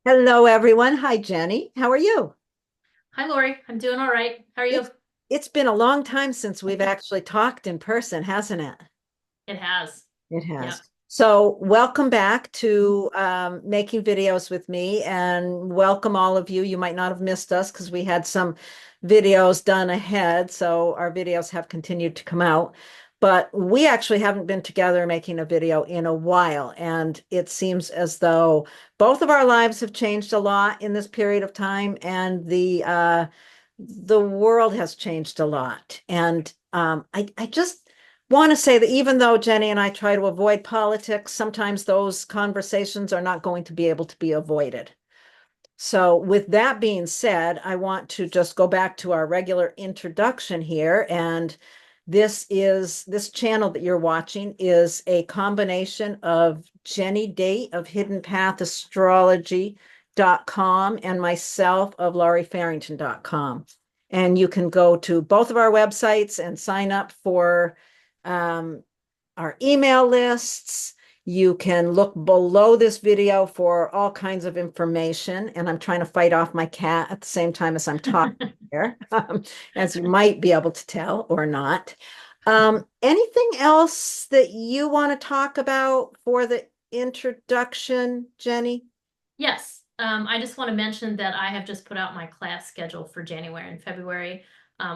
Hello, everyone. Hi, Jenny. How are you? Hi, Lori. I'm doing all right. How are you? It's been a long time since we've actually talked in person, hasn't it? It has. It Yeah. has. So, welcome back to making videos with me, and welcome all of you. You might not have missed us because we had some videos done ahead, so our videos have continued to come out. But we actually haven't been together making a video in a while, and it seems as though both of our lives have changed a lot in this period of time, and the world has changed a lot. And I just want to say that even though Jenny and I try to avoid politics, sometimes those conversations are not going to be able to be avoided. So, with that being said, I want to just go back to our regular introduction here. And this channel that you're watching is a combination of Jenny Date of Hidden Path Astrology.com and myself of LaurieFarrington.com. And you can go to both of our websites and sign up for um, our email lists. You can look below this video for all kinds of information. And I'm trying to fight off my cat at the same time as I'm talking here, as you might be able to tell or not. Anything else that you want to talk about for the introduction, Jenny? Yes. I just want to mention that I have just put out my class schedule for January and February.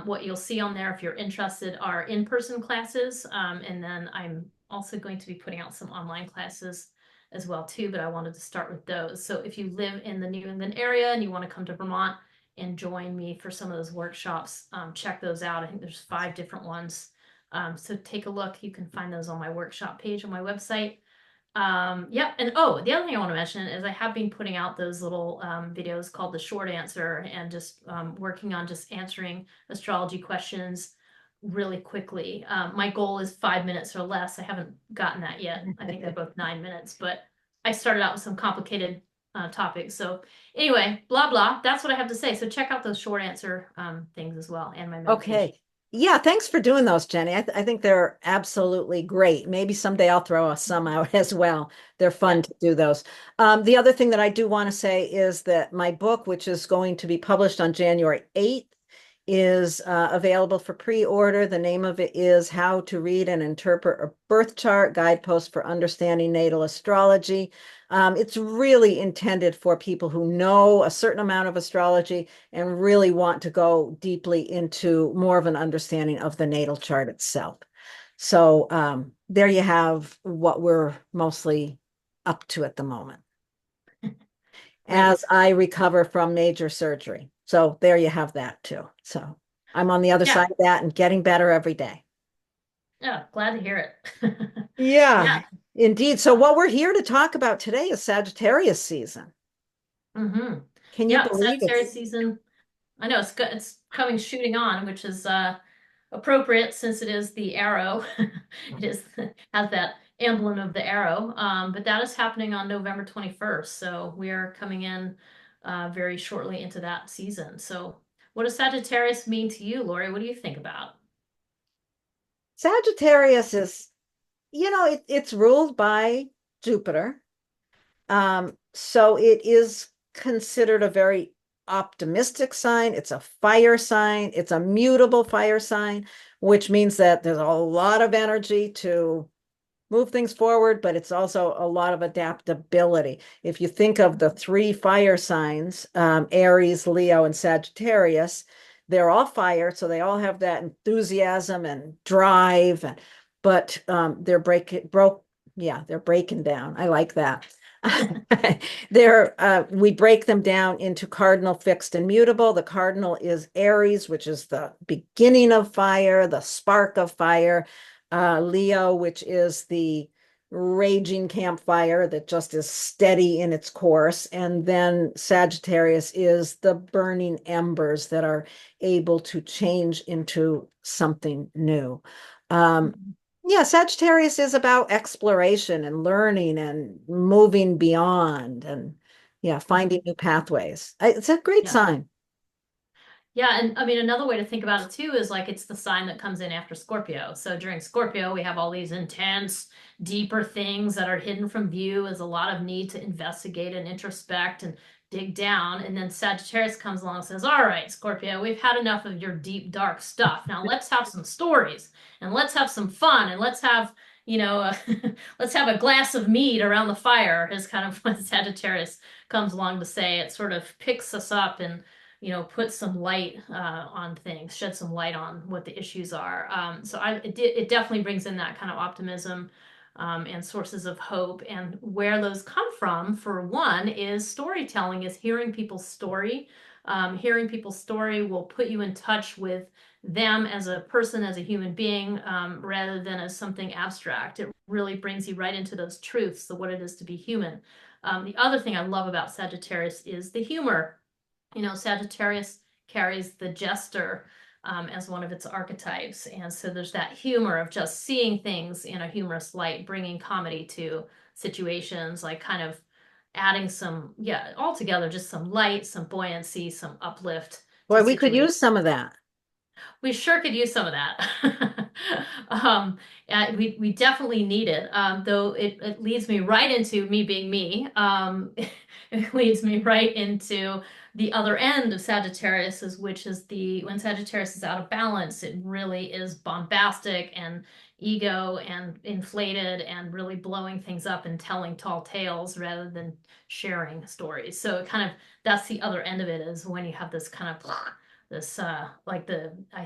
What you'll see on there, if you're interested, are in-person classes. And then I'm also going to be putting out some online classes as well too, but I wanted to start with those. So if you live in the New England area and you want to come to Vermont and join me for some of those workshops, check those out. I think there's 5 different ones. So take a look. You can find those on my workshop page on my website. Yeah, and oh, the other thing I want to mention is I have been putting out those little videos called the short answer and just working on just answering astrology questions really quickly. My goal is 5 minutes or less. I haven't gotten that yet. I think they're both 9 minutes, but I started out with some complicated topics. So anyway, blah blah. That's what I have to say. So check out those short answer things as well and my meditation. Okay. Yeah, thanks for doing those, Jenny. I think they're absolutely great. Maybe someday I'll throw some out as well. They're Yeah. fun to do those. The other thing that I do want to say is that my book, which is going to be published on January 8th, is available for pre-order. The name of it is How to Read and Interpret a Birth Chart, Guidepost for Understanding Natal Astrology. It's really intended for people who know a certain amount of astrology and really want to go deeply into more of an understanding of the natal chart itself. So there you have what we're mostly up to at the moment as Great. I recover from major surgery. So there you have that too. So I'm on the other Yeah. side of that and getting better every day. Yeah. Glad to hear it. Yeah, Yeah. indeed. So what we're here to talk about today is Sagittarius season. Mm-hmm. Can you Yeah, believe it's Sagittarius season. I know it's coming shooting on, which is appropriate since it is the arrow. It is has that emblem of the arrow. But that is happening on November 21st. So we are coming in very shortly into that season. So what does Sagittarius mean to you, Lori? What do you think about? Sagittarius is, it's ruled by Jupiter. So it is considered a very optimistic sign. It's a fire sign. It's a mutable fire sign, which means that there's a lot of energy to move things forward, but it's also a lot of adaptability. If you think of the 3 fire signs, Aries, Leo, and Sagittarius, they're all fire, so they all have that enthusiasm and drive, but they're breaking down. I like that. We break them down into cardinal, fixed, and mutable. The cardinal is Aries, which is the beginning of fire, the spark of fire. Leo, which is the raging campfire that just is steady in its course. And then Sagittarius is the burning embers that are able to change into something new. Um, yeah, Sagittarius is about exploration and learning and moving beyond and yeah, Mhm. finding new pathways. It's a great Yeah. sign. Yeah, and I mean, another way to think about it too is like it's the sign that comes in after Scorpio. So during Scorpio, we have all these intense, deeper things that are hidden from view. There's a lot of need to investigate and introspect and dig down. And then Sagittarius comes along and says, all right, Scorpio, we've had enough of your deep, dark stuff. Now let's have some stories and let's have some fun and let's have, let's have a glass of mead around the fire, is kind of what Sagittarius comes along to say. It sort of picks us up and put some light on things, shed some light on what the issues are. It definitely brings in that kind of optimism and sources of hope. And where those come from, for one, is storytelling, is hearing people's story. Hearing people's story will put you in touch with them as a person, as a human being, rather than as something abstract. It really brings you right into those truths of what it is to be human. The other thing I love about Sagittarius is the humor. Sagittarius carries the jester as one of its archetypes. And so there's that humor of just seeing things in a humorous light, bringing comedy to situations, like kind of adding some, yeah, altogether, just some light, some buoyancy, some uplift to Boy, we could situations. use some of that. We sure could use some of that. We definitely need it. Though it leads me right into me being me. It leads me right into the other end of Sagittarius, which is when Sagittarius is out of balance, it really is bombastic and ego and inflated and really blowing things up and telling tall tales rather than sharing stories. So that's the other end of it, is when you have this kind of this I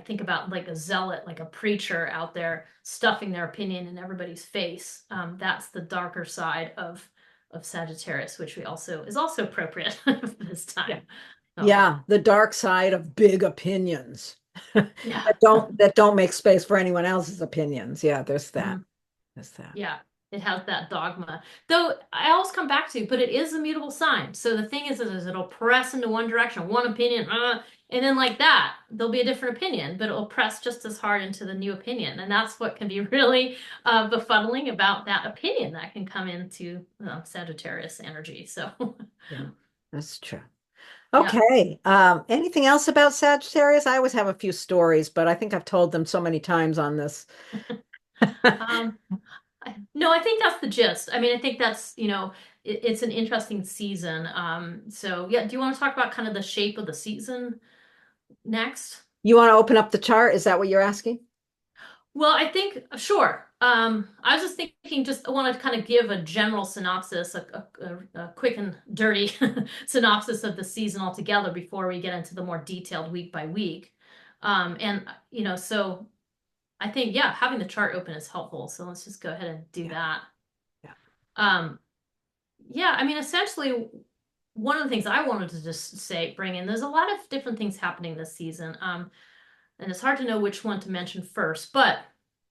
think about like a zealot, like a preacher out there stuffing their opinion in everybody's face. That's the darker side of Sagittarius, which is also appropriate this Yeah. time. So Yeah, the dark side of big opinions yeah. that don't make space for anyone else's opinions. Yeah, there's that. Mhm. There's that. Yeah, it has that dogma. Though I always come back to, but it is a mutable sign. So the thing is it'll press into one direction, one opinion, and then like that, there'll be a different opinion, but it'll press just as hard into the new opinion. And that's what can be really befuddling about that opinion that can come into Sagittarius energy. So Yeah, that's true. yeah. Okay. Anything else about Sagittarius? I always have a few stories, but I think I've told them so many times on this. Um, no, I think that's the gist. I mean, I think that's, it's an interesting season. So yeah, do you want to talk about kind of the shape of the season next? You want to open up the chart? Is that what you're asking? Well, I think, sure. I was just thinking, I want to kind of give a general synopsis, a quick and dirty synopsis of the season altogether before we get into the more detailed week by week. So I think, yeah, having the chart open is helpful. So let's just go ahead and do Yeah. that. Yeah. Um, yeah, I mean, essentially, one of the things I wanted to just bring in, there's a lot of different things happening this season. And it's hard to know which one to mention first, but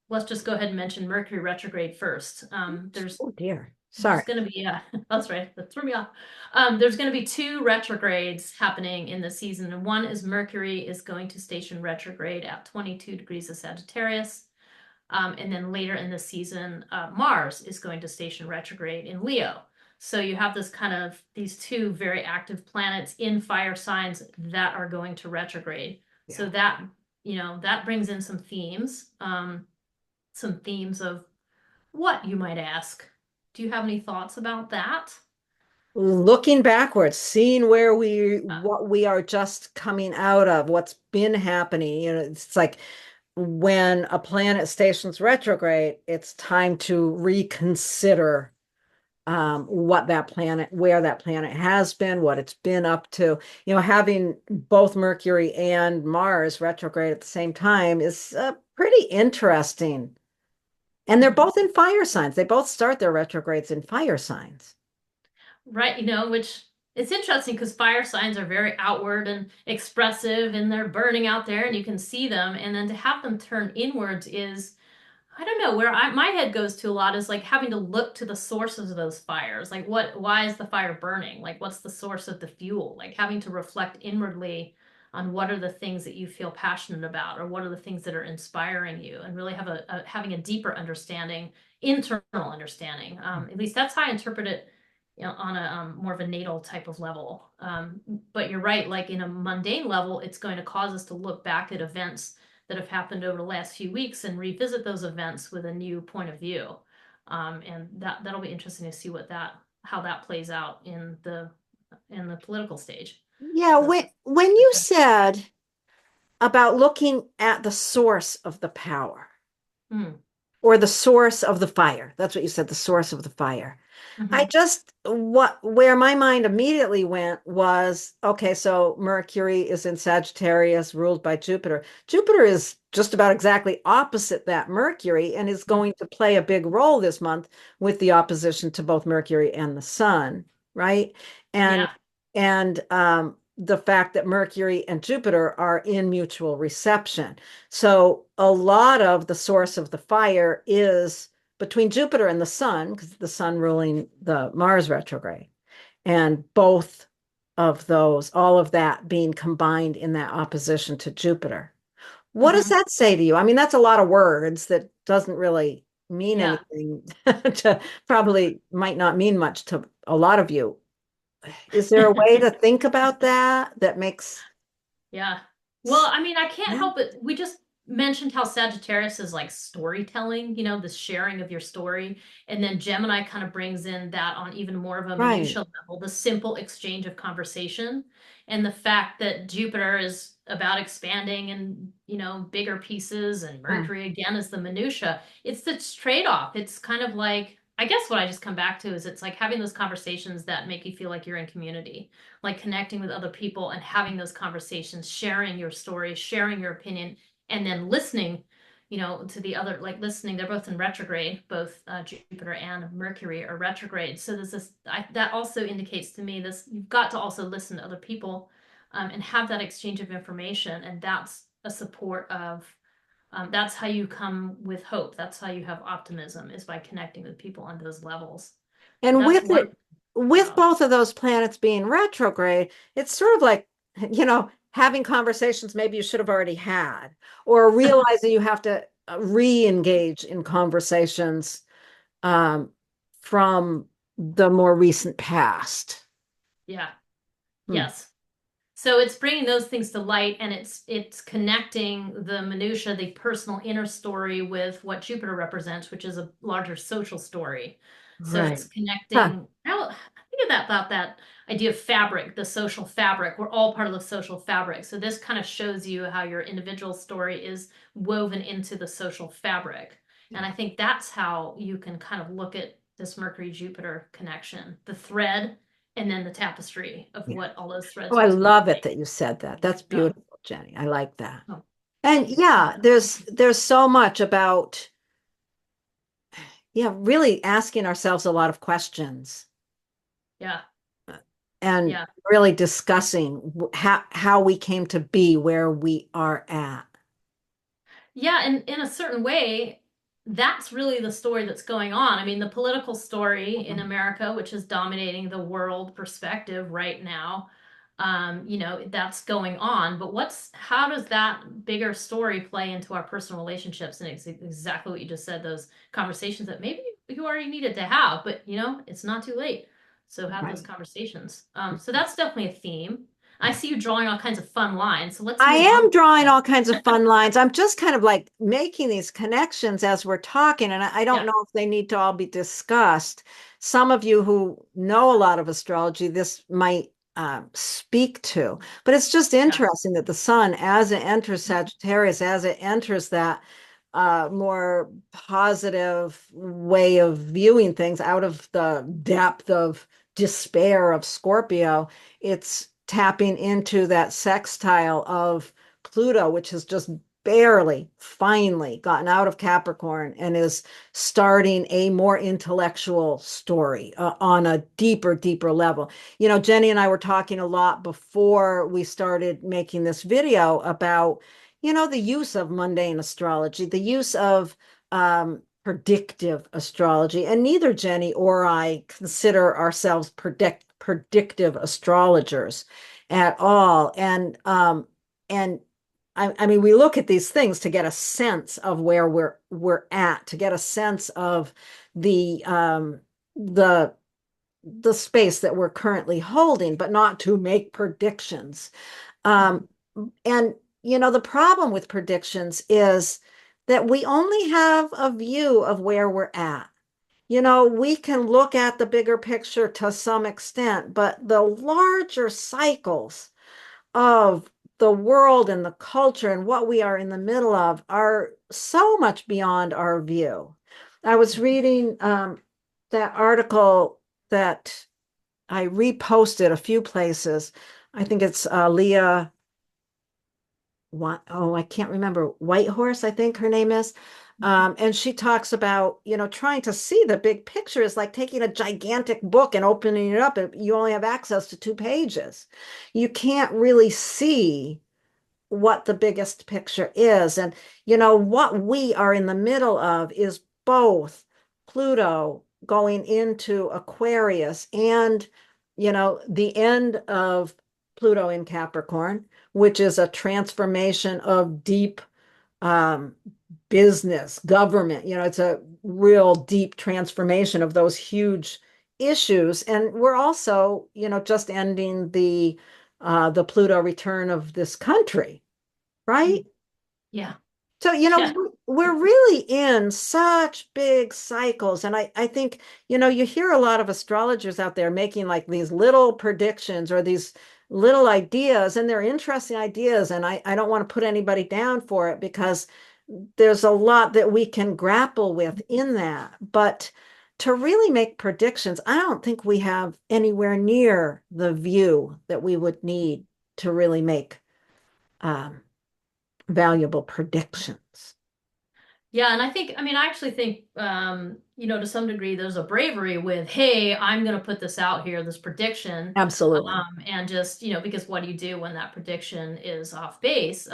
let's just go ahead and mention Mercury retrograde first. Oh dear. There's Sorry. going to be, that's right, that threw me off. There's going to be two retrogrades happening in the season, and one is Mercury is going to station retrograde at 22 degrees of Sagittarius. And then later in the season, Mars is going to station retrograde in Leo. So you have these two very active planets in fire signs that are going to retrograde. So Yeah. that brings in some themes of what, you might ask. Do you have any thoughts about that? Looking backwards, seeing Uh, what we are just coming out of, what's been happening. It's like when a planet stations retrograde, it's time to reconsider where that planet has been, what it's been up to. Having both Mercury and Mars retrograde at the same time is pretty interesting. And they're mhm. both in fire signs. They both start their retrogrades in fire signs. Right, which it's interesting because fire signs are very outward and expressive and they're burning out there and you can see them. And then to have them turn inwards is, I don't know, my head goes to a lot is like having to look to the sources of those fires. Like why is the fire burning? Like what's the source of the fuel? Like having to reflect inwardly on what are the things that you feel passionate about or what are the things that are inspiring you and really having a deeper understanding, internal understanding. At least that's how I interpret it on a more of a natal type of level. But you're right, like in a mundane level, it's going to cause us to look back at events that have happened over the last few weeks and revisit those events with a new point of view. And that'll be interesting to see how that plays out in the political stage. Yeah, Uh, when you said about looking at the source of the power mm, or the source of the fire, that's what you said, the source of the fire. I mhm, just where my mind immediately went was okay, so Mercury is in Sagittarius, ruled by Jupiter. Jupiter is just about exactly opposite that Mercury and is mm. going to play a big role this month with the opposition to both Mercury and the Sun, right? And Yeah. the fact that Mercury and Jupiter are in mutual reception. So a lot of the source of the fire is between Jupiter and the Sun, because the Sun ruling the Mars retrograde, and both of those, all of that being combined in that opposition to Jupiter. What does Mhm. that say to you? I mean, that's a lot of words that doesn't really mean Yeah. anything to probably might not mean much to a lot of you. Is there a way to think about that that makes Yeah. Well, I mean, I can't yeah, help it. We just mentioned how Sagittarius is like storytelling, the sharing of your story. And then Gemini kind of brings in that on even more of a right? minutia level, the simple exchange of conversation. And the fact that Jupiter is about expanding and, bigger pieces, and Yeah. Mercury again is the minutia. It's this trade-off. It's kind of like, I guess what I just come back to is it's like having those conversations that make you feel like you're in community, like connecting with other people and having those conversations, sharing your story, sharing your opinion, and then listening, to the other, like listening. They're both in retrograde, both Jupiter and Mercury are retrograde. So there's that also indicates to me this, you've got to also listen to other people, and have that exchange of information. And that's a support of, that's how you come with hope. That's how you have optimism, is by connecting with people on those levels. So And that's with one it, thing with about. both of those planets being retrograde, it's sort of like, having conversations maybe you should have already had, or realizing you have to re-engage in conversations um, from the more recent past. Yeah. Hmm. Yes. So it's bringing those things to light, and it's connecting the minutia, the personal inner story, with what Jupiter represents, which is a larger social story. So Right. it's Huh. connecting. Now, think of that about that idea of fabric, the social fabric. We're all part of the social fabric. So this kind of shows you how your individual story is woven into the social fabric. And I think that's how you can kind of look at this Mercury Jupiter connection, the thread, and then the tapestry of Yeah. what all those Oh, threads I are supposed love to it make. that you said that. That's Yeah. beautiful, Jenny. I like that. Oh, And thank you. yeah, there's so much about, yeah, really asking ourselves a lot of questions Yeah. and Yeah. really discussing how we came to be where we are at. Yeah, and in a certain way, that's really the story that's going on. I mean, the political story in America, which is dominating the world perspective right now, that's going on. But how does that bigger story play into our personal relationships? And it's exactly what you just said, those conversations that maybe you already needed to have, but it's not too late. So have those Right. conversations. So that's definitely a theme. I see you drawing all kinds of fun lines. So let's I move on. am drawing all kinds of fun lines. I'm just kind of like making these connections as we're talking, and I don't Yeah. know if they need to all be discussed. Some of you who know a lot of astrology, this might speak to, but it's just Yeah. interesting that the sun, as it enters Sagittarius, as it enters that more positive way of viewing things out of the depth of despair of Scorpio, it's tapping into that sextile of Pluto, which has just barely finally gotten out of Capricorn and is starting a more intellectual story on a deeper level. Jenny and I were talking a lot before we started making this video about, the use of mundane astrology, the use of predictive astrology, and neither Jenny or I consider ourselves predictive astrologers at all. And I mean, we look at these things to get a sense of where we're at, to get a sense of the the space that we're currently holding, but not to make predictions. Um, and the problem with predictions is that we only have a view of where we're at. We can look at the bigger picture to some extent, but the larger cycles of the world and the culture and what we are in the middle of are so much beyond our view. I was reading that article that I reposted a few places. I think it's Leah, I can't remember, Whitehorse, I think her name is. And she talks about, trying to see the big picture is like taking a gigantic book and opening it up, and you only have access to 2 pages. You can't really see what the biggest picture is. And, what we are in the middle of is both Pluto going into Aquarius and, the end of Pluto in Capricorn, which is a transformation of deep um, business, government. It's a real deep transformation of those huge issues. And we're also, just ending the Pluto return of this country, right? Yeah. So, Yeah. we're really in such big cycles. And I think, you hear a lot of astrologers out there making like these little predictions or these little ideas, and they're interesting ideas. And I don't want to put anybody down for it because there's a lot that we can grapple with in that. But to really make predictions, I don't think we have anywhere near the view that we would need to really make um, valuable predictions. Yeah, and I actually think, to some degree, there's a bravery with, hey, I'm going to put this out here, this prediction, Absolutely. and just, because what do you do when that prediction is off base?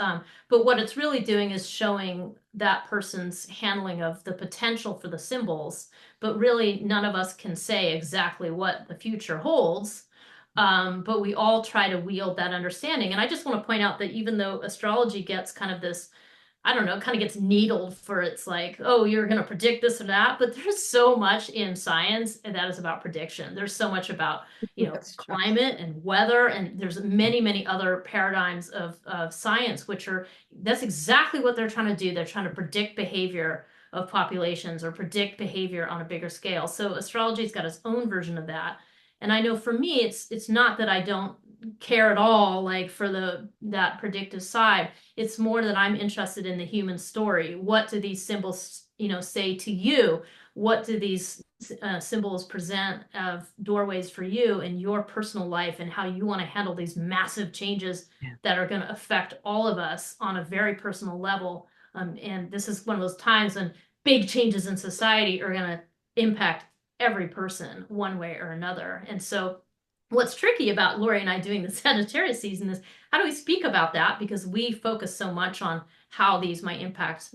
But what it's really doing is showing that person's handling of the potential for the symbols, but really none of us can say exactly what the future holds. But we all try to wield that understanding. And I just want to point out that even though astrology gets kind of this, I don't know, kind of gets needled for it's like, oh, you're going to predict this or that. But there's so much in science that is about prediction. There's so much about, That's true. climate and weather. And there's many, many other paradigms of science, which are, that's exactly what they're trying to do. They're trying to predict behavior of populations or predict behavior on a bigger scale. So astrology's got its own version of that. And I know for me, it's not that I don't care at all, like for that predictive side. It's more that I'm interested in the human story. What do these symbols, say to you? What do these symbols present of doorways for you in your personal life and how you want to handle these massive changes Yeah. that are going to affect all of us on a very personal level? And this is one of those times when big changes in society are going to impact every person one way or another. And so what's tricky about Laurie and I doing the Sagittarius season is how do we speak about that? Because we focus so much on how these might impact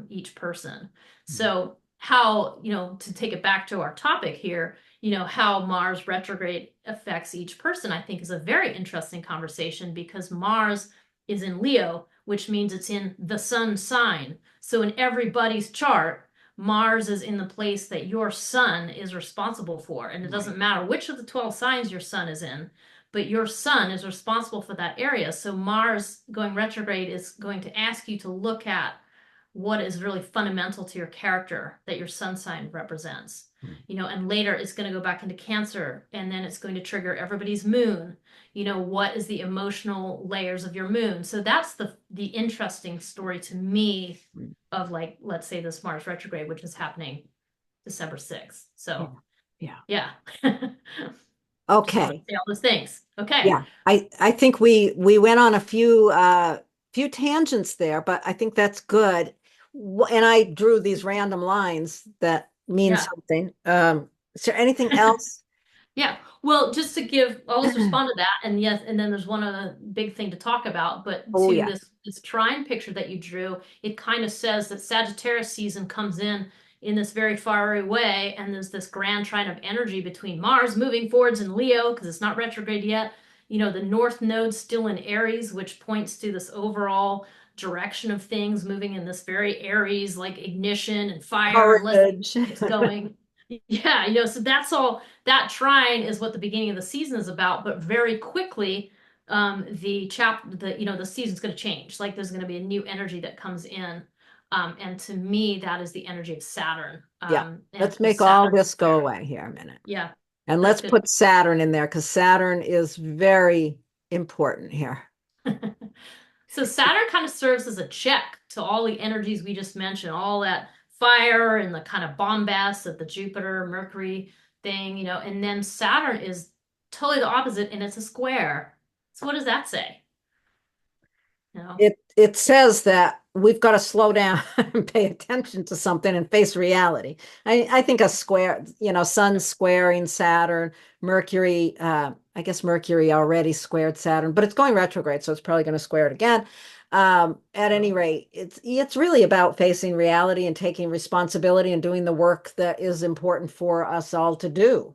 each person. So how, to take it back to our topic here, how Mars retrograde affects each person, I think is a very interesting conversation because Mars is in Leo, which means it's in the sun sign. So in everybody's chart, Mars is in the place that your sun is responsible for. And it doesn't Right. matter which of the 12 signs your sun is in, but your sun is responsible for that area. So Mars going retrograde is going to ask you to look at what is really fundamental to your character that your sun sign represents. And later it's going to go back into Cancer and then it's going to trigger everybody's moon. What is the emotional layers of your moon? So that's the interesting story to me of like, let's say this Mars retrograde, which is happening December 6th. Yeah. So Yeah. yeah. Just want to Okay. say all those things. Okay. Yeah. I think we went on a few tangents there, but I think that's good. And I drew these random lines that mean Yeah. something. Is there anything else? Yeah. Well, just to give, I'll just respond to that. And yes, and then there's one other big thing to talk about, but Oh to yeah. this trine picture that you drew, it kind of says that Sagittarius season comes in this very far away way, and there's this grand trine of energy between Mars moving forwards in Leo, because it's not retrograde yet. The North Node's still in Aries, which points to this overall direction of things moving in this very Aries like ignition and fire and let's Courage. get going. Yeah, so that's all. That trine is what the beginning of the season is about, but very quickly, the season's going to change. Like there's going to be a new energy that comes in, and to me, that is the energy of Saturn. Yeah. And Let's so make all Saturn this go squaring. away here a minute. Yeah, And that's let's good. put Saturn in there because Saturn is very important here. So Saturn kind of serves as a check to all the energies we just mentioned, all that fire and the kind of bombast of the Jupiter, Mercury thing, and then Saturn is totally the opposite and it's a square. So what does that say? You know? It says that we've got to slow down and pay attention to something and face reality. I think a square, Sun squaring Saturn, Mercury, I guess Mercury already squared Saturn, but it's going retrograde, so it's probably going to square it again. At any rate, it's really about facing reality and taking responsibility and doing the work that is important for us all to do.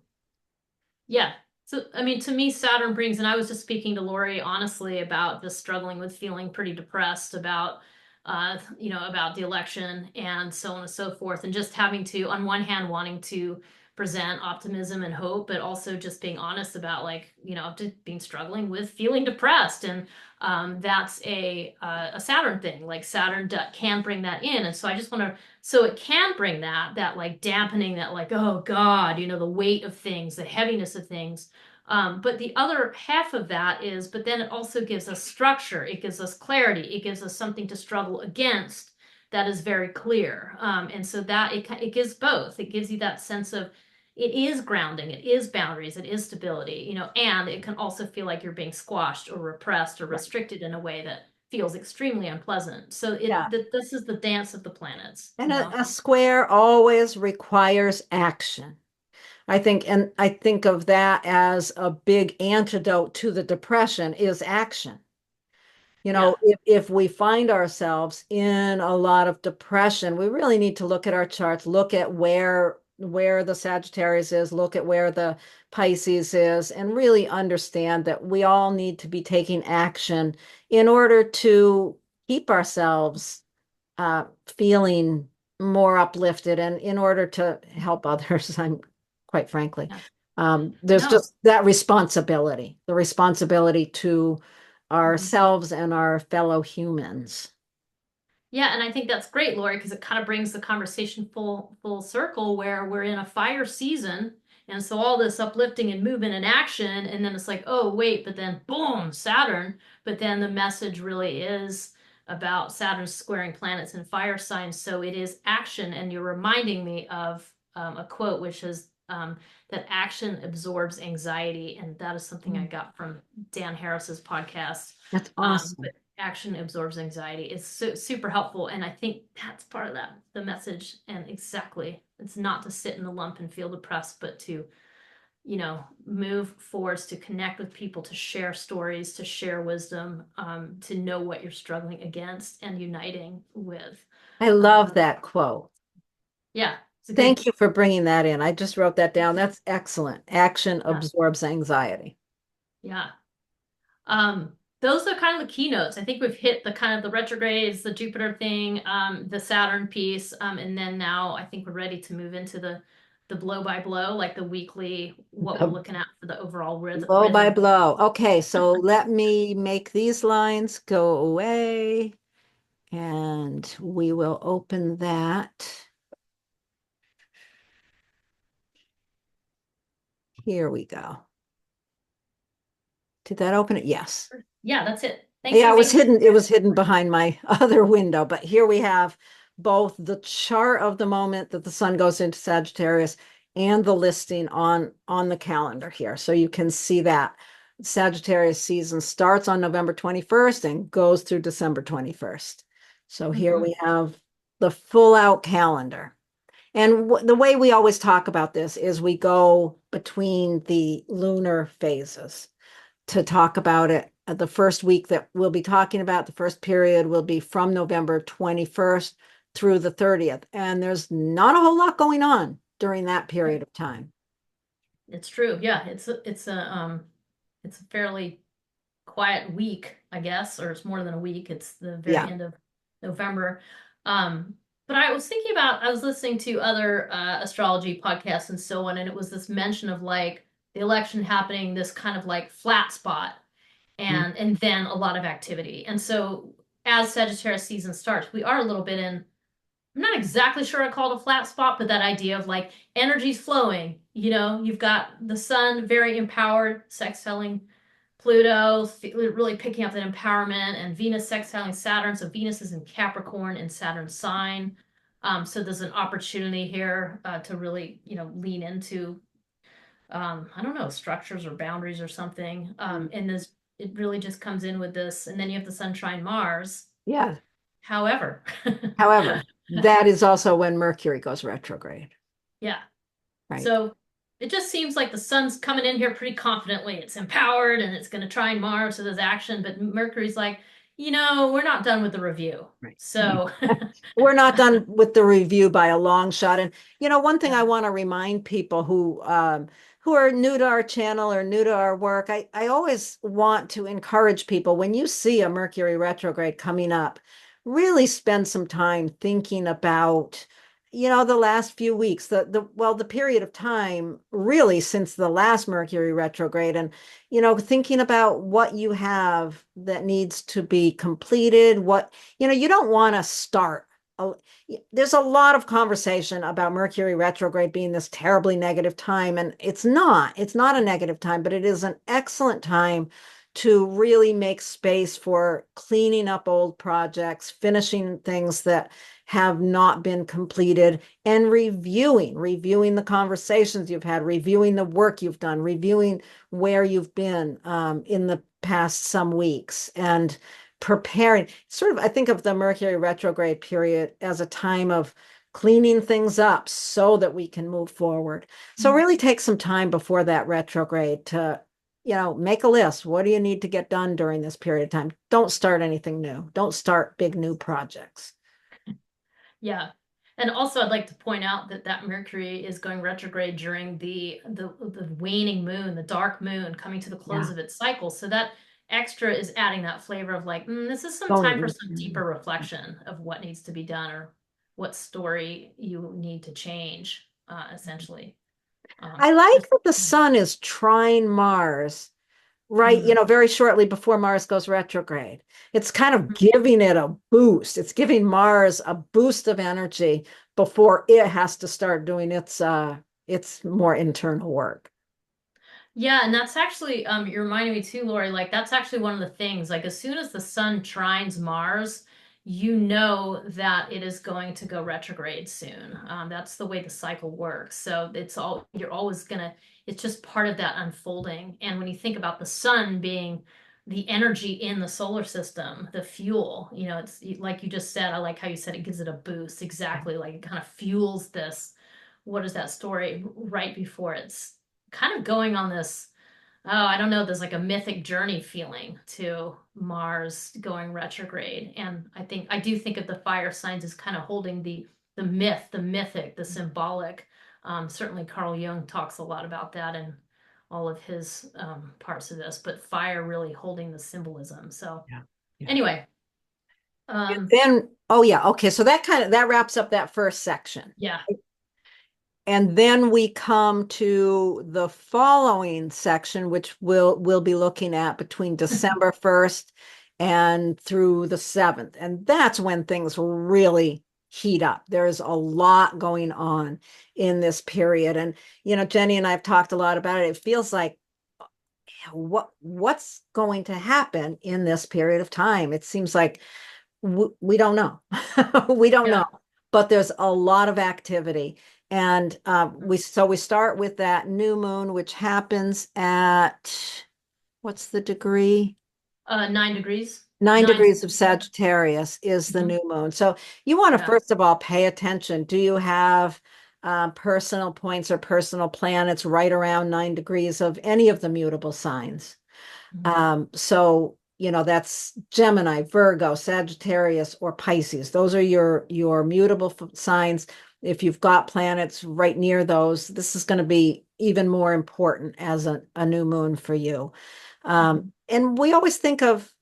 Yeah. So, I mean, to me, Saturn brings, and I was just speaking to Laurie honestly about just struggling with feeling pretty depressed about the election and so on and so forth, and just having to, on one hand, wanting to present optimism and hope, but also just being honest about like, just being struggling with feeling depressed, and that's a Saturn thing. Like Saturn can bring that in, and so I just want to so it can bring that like dampening, that like, oh God, the weight of things, the heaviness of things. But the other half of that is, but then it also gives us structure. It gives us clarity. It gives us something to struggle against that is very clear. And so that it gives both. It gives you that sense of it is grounding, it is boundaries, it is stability, and it can also feel like you're being squashed or repressed or Right. restricted in a way that feels extremely unpleasant. So Yeah. this is the dance of the planets, And a square always requires action. And I think of that as a big antidote to the depression is action. Yeah. If we find ourselves in a lot of depression, we really need to look at our charts, look at where the Sagittarius is, look at where the Pisces is, and really understand that we all need to be taking action in order to keep ourselves feeling more uplifted and in order to help others. I'm quite frankly, Yeah. there's No. just that responsibility, the responsibility to Mhm. ourselves and our fellow humans. Yeah, and I think that's great, Lori, because it kind of brings the conversation full circle where we're in a fire season, and so all this uplifting and movement and action, and then it's like, oh wait, but then boom, Saturn. But then the message really is about Saturn squaring planets and fire signs, so it is action, and you're reminding me of a quote which is that action absorbs anxiety, and that is something I got from Dan Harris's podcast. That's But awesome. action absorbs anxiety. It's super helpful, and I think that's part of the message. And exactly, it's not to sit in the lump and feel depressed, but to move forwards, to connect with people, to share stories, to share wisdom, to know what you're struggling against and uniting with. I love Um, that quote. yeah, it's a good. Thank you for bringing that in. I just wrote that down. That's excellent. Action Yeah, absorbs anxiety. yeah. Those are kind of the keynotes. I think we've hit the kind of the retrogrades, the Jupiter thing, the Saturn piece, and then now I think we're ready to move into the blow by blow, like the weekly, what we're The looking at for the overall blow by rhythm. blow. Okay, so let me make these lines go away and we will open that. Here we go. Did that open it? Yes. Yeah, that's it. Thanks Yeah, for being it here. was hidden behind my other window, but here we have both the chart of the moment that the sun goes into Sagittarius and the listing on the calendar here. So you can see that Sagittarius season starts on November 21st and goes through December 21st. So here Mhm. we have the full out calendar. And the way we always talk about this is we go between the lunar phases to talk about it. The first week that we'll be talking about, the first period will be from November 21st through the 30th. And there's not a whole lot going on during that period of time. It's true. Yeah, it's a fairly quiet week, I guess, or it's more than a week. It's the very Yeah. end of November. Um, But I was thinking about, I was listening to other astrology podcasts and so on, and it was this mention of like the election happening, this kind of like flat spot, and then a lot of activity. And so as Sagittarius season starts, we are a little bit in, I'm not exactly sure I call it a flat spot, but that idea of like energy's flowing. You know, you've got the sun very empowered, sextiling Pluto, really picking up that empowerment, and Venus sextiling Saturn. So Venus is in Capricorn in Saturn's sign. So there's an opportunity here to really, lean into, I don't know, structures or boundaries or something. And this, it really just comes in with this. And then you have the Sun trine Mars. Yeah. However, However, that is also when Mercury goes retrograde, yeah. right? So it just seems like the sun's coming in here pretty confidently. It's empowered and it's going to try and Mars, so there's action. But Mercury's like, we're not done with the review. Right. So, We're not done with the review by a long shot. And one thing yeah. I want to remind people who are new to our channel or new to our work, I always want to encourage people when you see a Mercury retrograde coming up, really spend some time thinking about, the last few weeks, the period of time really since the last Mercury retrograde, and thinking about what you have that needs to be completed, what you don't want to start. There's a lot of conversation about Mercury retrograde being this terribly negative time, and it's not a negative time, but it is an excellent time to really make space for cleaning up old projects, finishing things that have not been completed, and reviewing the conversations you've had, reviewing the work you've done, reviewing where you've been in the past some weeks, and preparing. Sort of, I think of the Mercury retrograde period as a time of cleaning things up so that we can move forward. So really take some time before that retrograde to, make a list. What do you need to get done during this period of time? Don't start anything new. Don't start big new projects. Yeah. And also, I'd like to point out that Mercury is going retrograde during the waning moon, the dark moon coming to the close Yeah. of its cycle. So that extra is adding that flavor of like, this is some time for Don't. some deeper reflection of what needs to be done or what story you need to change, essentially. I like Just that the sun is trine Mars, right? mm, Very shortly before Mars goes retrograde. It's kind of giving it a boost. It's giving Mars a boost of energy before it has to start doing its more internal work. Yeah, and that's actually you're reminding me too, Lori, like that's actually one of the things. Like as soon as the sun trines Mars, you know that it is going to go retrograde soon. That's the way the cycle works. So you're always gonna, it's just part of that unfolding. And when you think about the sun being the energy in the solar system, the fuel, it's like you just said, I like how you said it gives it a boost. Exactly. Like it kind of fuels this. What is that story right before it's kind of going on this, oh, I don't know, there's like a mythic journey feeling to Mars going retrograde. And I do think of the fire signs as kind of holding the myth, the mythic, the symbolic. Certainly Carl Jung talks a lot about that in all of his parts of this, but fire really holding the symbolism. So Yeah. Yeah. anyway, And then, oh yeah, okay. So that wraps up that first section. yeah. And then we come to the following section, which we'll be looking at between December 1st and through the 7th. And that's when things really heat up. There's a lot going on in this period. And, Jenny and I have talked a lot about it. It feels like what's going to happen in this period of time? It seems like we don't know. We don't Yeah. know, but there's a lot of activity. And we start with that new moon, which happens at, what's the degree? 9 degrees. 9 degrees of 9. Sagittarius is the Mhm. new moon. So you want to Yeah. first of all pay attention. Do you have personal points or personal planets right around 9 degrees of any of the mutable signs? Mhm. So, that's Gemini, Virgo, Sagittarius, or Pisces. Those are your mutable signs. If you've got planets right near those, this is going to be even more important as a new moon for you. Mhm. And we always think of,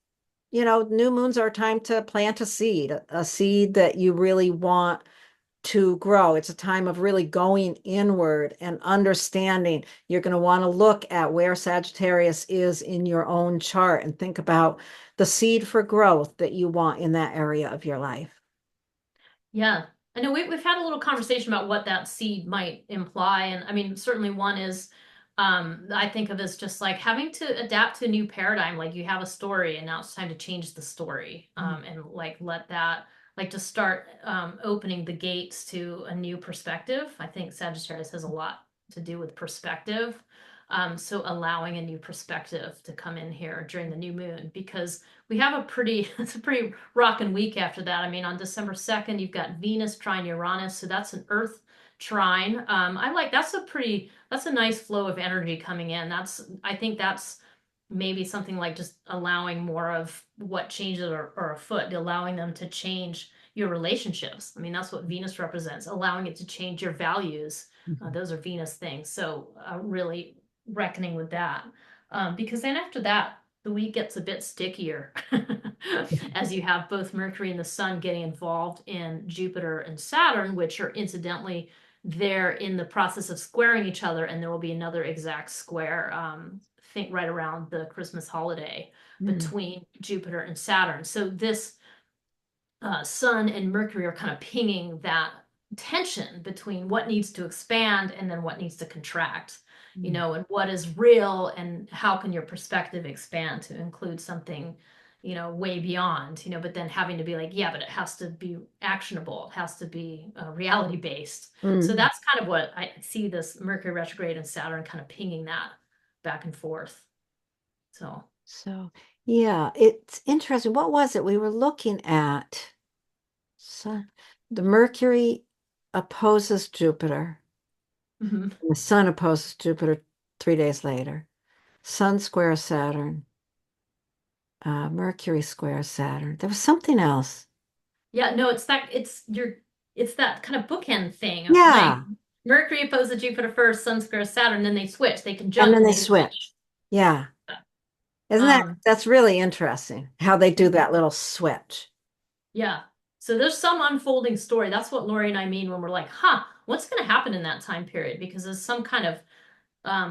new moons are a time to plant a seed that you really want to grow. It's a time of really going inward and understanding. You're going to want to look at where Sagittarius is in your own chart and think about the seed for growth that you want in that area of your life. Yeah. I know we've had a little conversation about what that seed might imply. And I mean, certainly one is, I think of as just like having to adapt to a new paradigm. Like you have a story and now it's time to change the story. And like let that, like to start opening the gates to a new perspective. I think Sagittarius has a lot to do with perspective. So allowing a new perspective to come in here during the new moon because we have it's a pretty rocking week after that. I mean, on December 2nd, you've got Venus trine Uranus, so that's an Earth trine. That's a nice flow of energy coming in. I think that's maybe something like just allowing more of what changes are afoot, allowing them to change your relationships. I mean, that's what Venus represents, allowing it to change your values. Those are Venus things. So really reckoning with that. Because then after that, the week gets a bit stickier as you have both Mercury and the Sun getting involved in Jupiter and Saturn, which are incidentally they're in the process of squaring each other, and there will be another exact square, think right around the Christmas holiday between Jupiter and Saturn. So this Sun and Mercury are kind of pinging that tension between what needs to expand and then what needs to contract, and what is real and how can your perspective expand to include something, way beyond, but then having to be like, yeah, but it has to be actionable, it has to be reality based. So that's kind of what I see this Mercury retrograde and Saturn kind of pinging that back and forth. So, yeah, it's interesting. What was it we were looking at? So, the Mercury opposes Jupiter, Mhm. and the Sun opposes Jupiter 3 days later. Sun square Saturn, Mercury square Saturn. There was something else. Yeah, no, it's that kind of bookend thing of like Yeah, Mercury opposes Jupiter first, Sun squares Saturn, then they switch. They and conjunct then and they they switch. switch. Yeah. Isn't Um, that's really interesting how they do that little switch. yeah. So there's some unfolding story. That's what Laurie and I mean when we're like, huh, what's going to happen in that time period? Because there's some kind of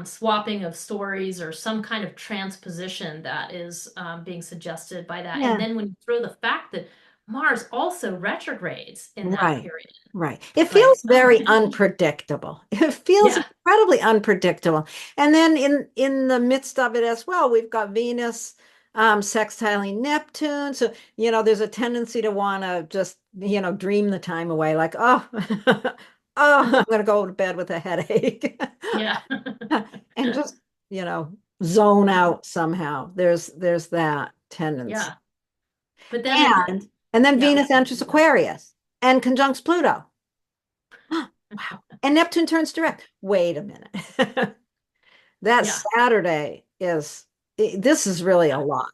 swapping of stories or some kind of transposition that is being suggested by that. And Yeah. then when you throw the fact that Mars also retrogrades in that Right. period, Right. It like, feels very unpredictable. It feels yeah. incredibly unpredictable. And then in the midst of it as well, we've got Venus sextiling Neptune. So, there's a tendency to want to just, dream the time away, like, oh, oh, I'm gonna go to bed with a headache. Yeah. And just, zone out somehow. There's that tendency. Yeah. But then in And then yeah. Venus enters Aquarius and conjuncts Pluto. Wow. And Neptune turns direct. Wait a minute. That Yeah. Saturday this is really a Yeah. lot.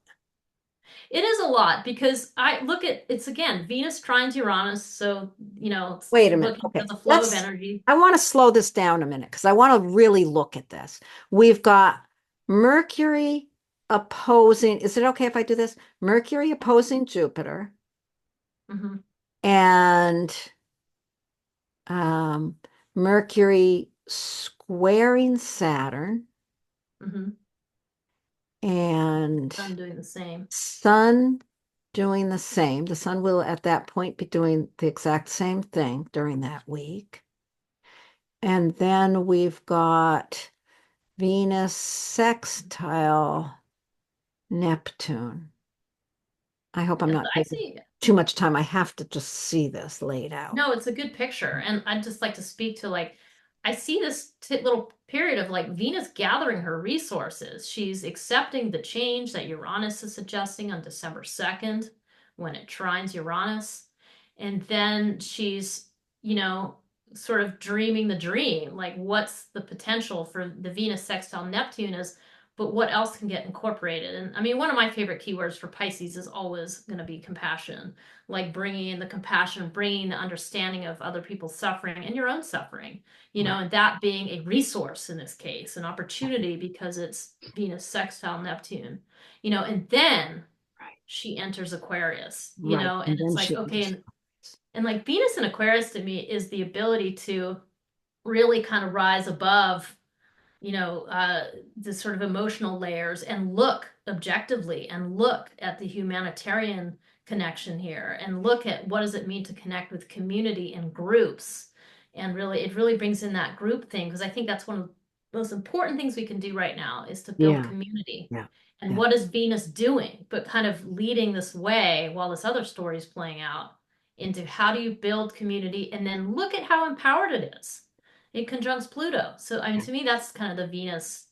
It is a lot because I look at it's again Venus trines Uranus, so it's Wait a minute. looking Okay. at the flow of energy. I want to slow this down a minute because I want to really look at this. We've got Mercury opposing, is it okay if I do this? Mercury opposing Jupiter Hmm. and um, Mercury squaring Saturn Hmm. and I'm doing the same. Sun doing the same. The Sun will at that point be doing the exact same thing during that week. And then we've got Venus sextile Neptune. I hope I'm Yeah, not I taking see. too much time. I have to just see this laid out. No, it's a good picture. And I'd just like to speak to like, I see this little period of like Venus gathering her resources. She's accepting the change that Uranus is suggesting on December 2nd when it trines Uranus. And then she's, you know, sort of dreaming the dream. Like, what's the potential for the Venus sextile Neptune is, but what else can get incorporated? And I mean, one of my favorite keywords for Pisces is always going to be compassion, like bringing in the compassion, bringing the understanding of other people's suffering and your own suffering, Right. and that being a resource in this case, an opportunity because it's Venus sextile Neptune, and then Right. she enters Aquarius, Right. and And it's then like, she okay, enters. and like Venus in Aquarius to me is the ability to really kind of rise above, the sort of emotional layers and look objectively and look at the humanitarian connection here and look at what does it mean to connect with community and groups. And really, it really brings in that group thing because I think that's one of the most important things we can do right now is to build Yeah. community. Yeah. And Yeah. what is Venus doing? But kind of leading this way while this other story is playing out into how do you build community and then look at how empowered it is. It conjuncts Pluto. So, I mean, Yeah. to me, that's kind of the Venus.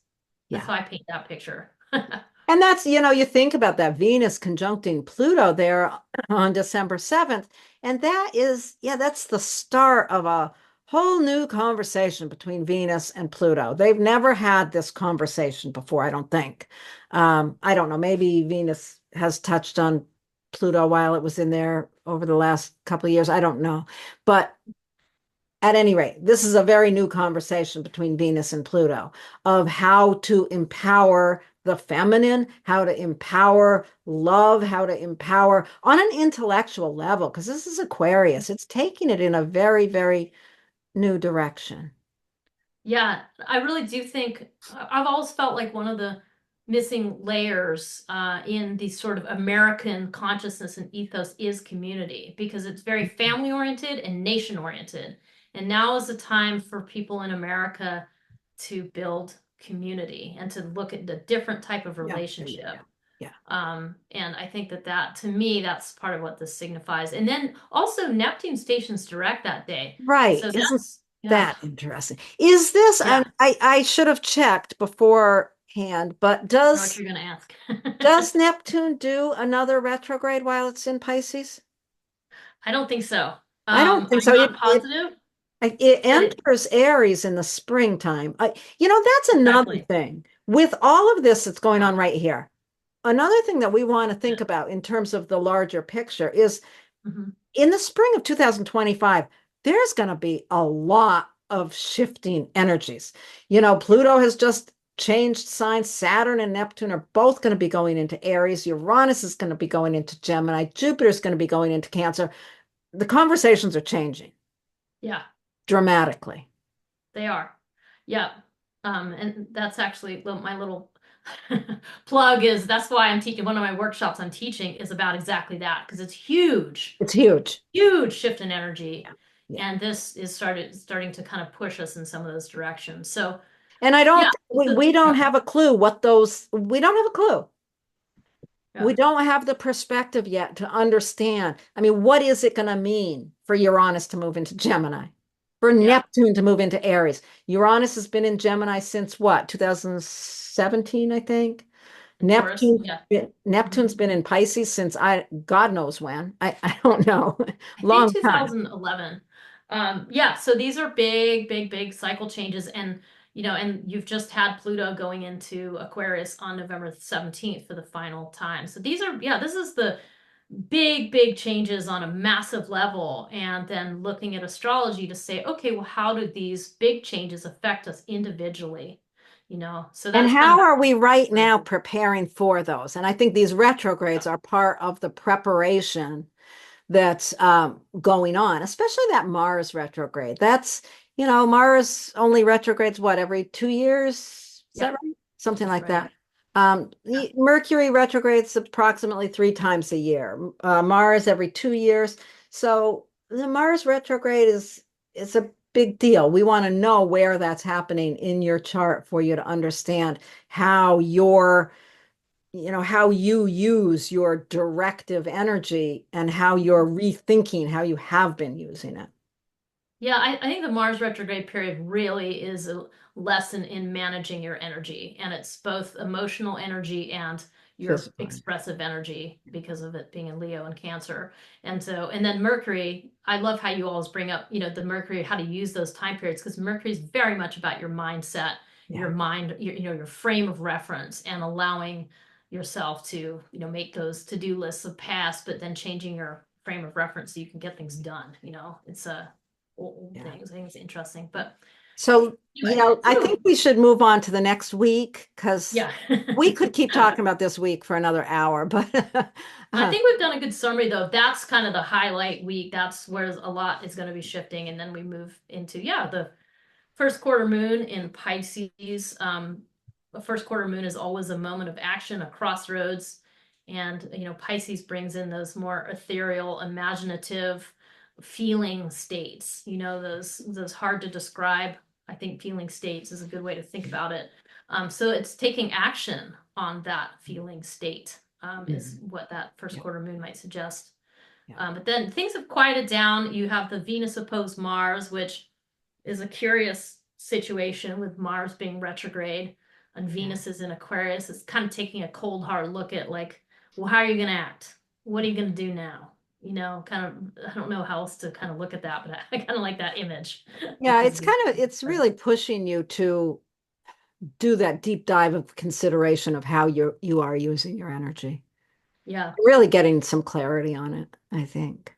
That's Yeah. how I paint that picture. And that's, you think about that Venus conjuncting Pluto there on December 7th. And that is, yeah, that's the start of a whole new conversation between Venus and Pluto. They've never had this conversation before, I don't think. I don't know, maybe Venus has touched on Pluto while it was in there over the last couple of years. I don't know. But at any rate, this is a very new conversation between Venus and Pluto of how to empower the feminine, how to empower love, how to empower on an intellectual level, because this is Aquarius. It's taking it in a very, very new direction. Yeah, I really do think I've always felt like one of the missing layers in the sort of American consciousness and ethos is community because it's very family oriented and nation oriented. And now is the time for people in America to build community and to look at the different type of Yeah, yeah, yeah, relationship. yeah. Yeah. And I think that to me, that's part of what this signifies. And then also Neptune stations direct that day. Right. So Isn't that's, yeah, that interesting? Is this, yeah, I should have checked beforehand, but I know what does you're going to ask. does Neptune do another retrograde while it's in Pisces? I don't think so. I don't think I'm so. not positive, It but it enters Aries in the springtime. That's another exactly. thing. With all of this that's going Yeah. on right here, another thing that we want to think about in terms of the larger picture is Mhm. in the spring of 2025, there's going to be a lot of shifting energies. Pluto has just changed signs. Saturn and Neptune are both going to be going into Aries. Uranus is going to be going into Gemini. Jupiter is going to be going into Cancer. The conversations are changing Yeah, dramatically. they are. Yeah. And that's actually my little plug is that's why I'm teaching one of my workshops I'm teaching is about exactly that because it's huge, It's huge. huge shift in energy. Yeah. Yeah. And this is starting to kind of push us in some of those directions. So And I yeah, don't, we don't yeah, have a clue what we don't have a clue. yeah, We don't have the perspective yet to understand. I mean, what is it going to mean for Uranus to move into Gemini? For yeah, Neptune to move into Aries? Uranus has been in Gemini since what, 2017, I think. in Taurus, yeah. Neptune's Mhm. been in Pisces since God knows when. I don't know. I think Long time. 2011. Yeah, so these are big, big, big cycle changes. And you've just had Pluto going into Aquarius on November 17th for the final time. So these are, yeah, this is the big, big changes on a massive level. And then looking at astrology to say, okay, well, how do these big changes affect us individually? So And that's kind how of, are we right now preparing for those? And I think these retrogrades are part of the preparation that's going on, especially that Mars retrograde. Mars only retrogrades what, every 2 years? Is that yeah, right? Something that's like right. that. Yeah. Mercury retrogrades approximately 3 times a year. Mars every 2 years. So the Mars retrograde is a big deal. We want to know where that's happening in your chart for you to understand how how you use your directive energy and how you're rethinking how you have been using it. Yeah, I think the Mars retrograde period really is a lesson in managing your energy. And it's both emotional energy and your Physically. expressive energy because of it being in Leo and Cancer. And then Mercury, I love how you always bring up, the Mercury, how to use those time periods, because Mercury is very much about your mindset, Yeah. your mind, your frame of reference, and allowing yourself to, make those to-do lists of past, but then changing your frame of reference so you can get things done. It's a old Yeah. things. I think it's interesting. But So, Anyway, I think so we should move on to the next week because yeah. we could keep talking about this week for another hour, but I uh, think we've done a good summary though. That's kind of the highlight week. That's where a lot is going to be shifting. And then we move into, yeah, the first quarter moon in Pisces. The first quarter moon is always a moment of action, a crossroads. And, Pisces brings in those more ethereal, imaginative feeling states, those hard to describe. I think feeling states is a good way to think about it. So it's taking action on that feeling state, is mhm, what that first yeah, quarter moon might suggest. yeah, But then things have quieted down. You have the Venus opposed Mars, which is a curious situation with Mars being retrograde and yeah, Venus is in Aquarius. It's kind of taking a cold, hard look at like, well, how are you going to act? What are you going to do now? Kind of, I don't know how else to kind of look at that, but I kind of like that image yeah. because It's really pushing you to do that deep dive of consideration of how you are using your energy. yeah. Really getting some clarity on it, I think.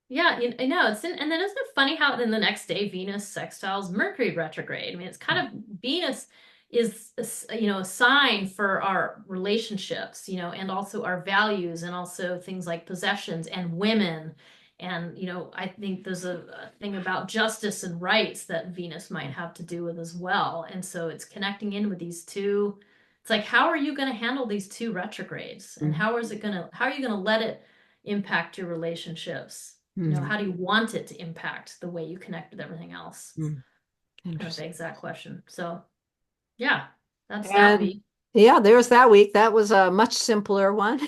Yeah, I know. And then isn't it funny how then the next day Venus sextiles Mercury retrograde? I mean, it's kind of Venus is a sign for our relationships, and also our values and also things like possessions and women. And I think there's a thing about justice and rights that Venus might have to do with as well. And so it's connecting in with these two. It's like, how are you going to handle these two retrogrades? And Mhm, how are you going to let it impact your relationships? mhm, How do you want it to impact the way you connect with everything else? mhm. Kind of Interesting. begs that question. So, yeah, that's that And week. yeah, there's that week. That was a much simpler one.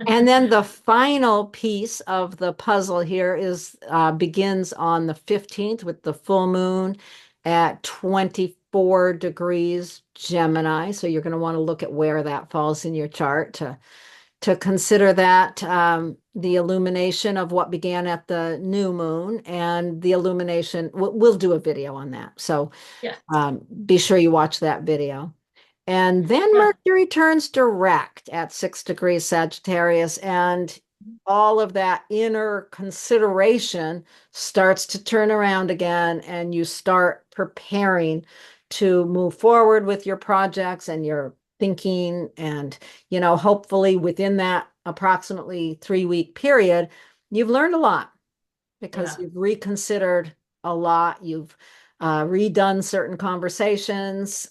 And then the final piece of the puzzle here is begins on the 15th with the full moon at 24 degrees Gemini. So you're going to want to look at where that falls in your chart to consider that the illumination of what began at the new moon and the illumination. We'll do a video on that. So Yeah. be sure you watch that video. And then Yeah. Mercury turns direct at 6 degrees Sagittarius, and all of that inner consideration starts to turn around again, and you start preparing to move forward with your projects and your thinking. And, hopefully within that approximately 3 week period, you've learned a lot because Yeah. you've reconsidered a lot. You've redone certain conversations,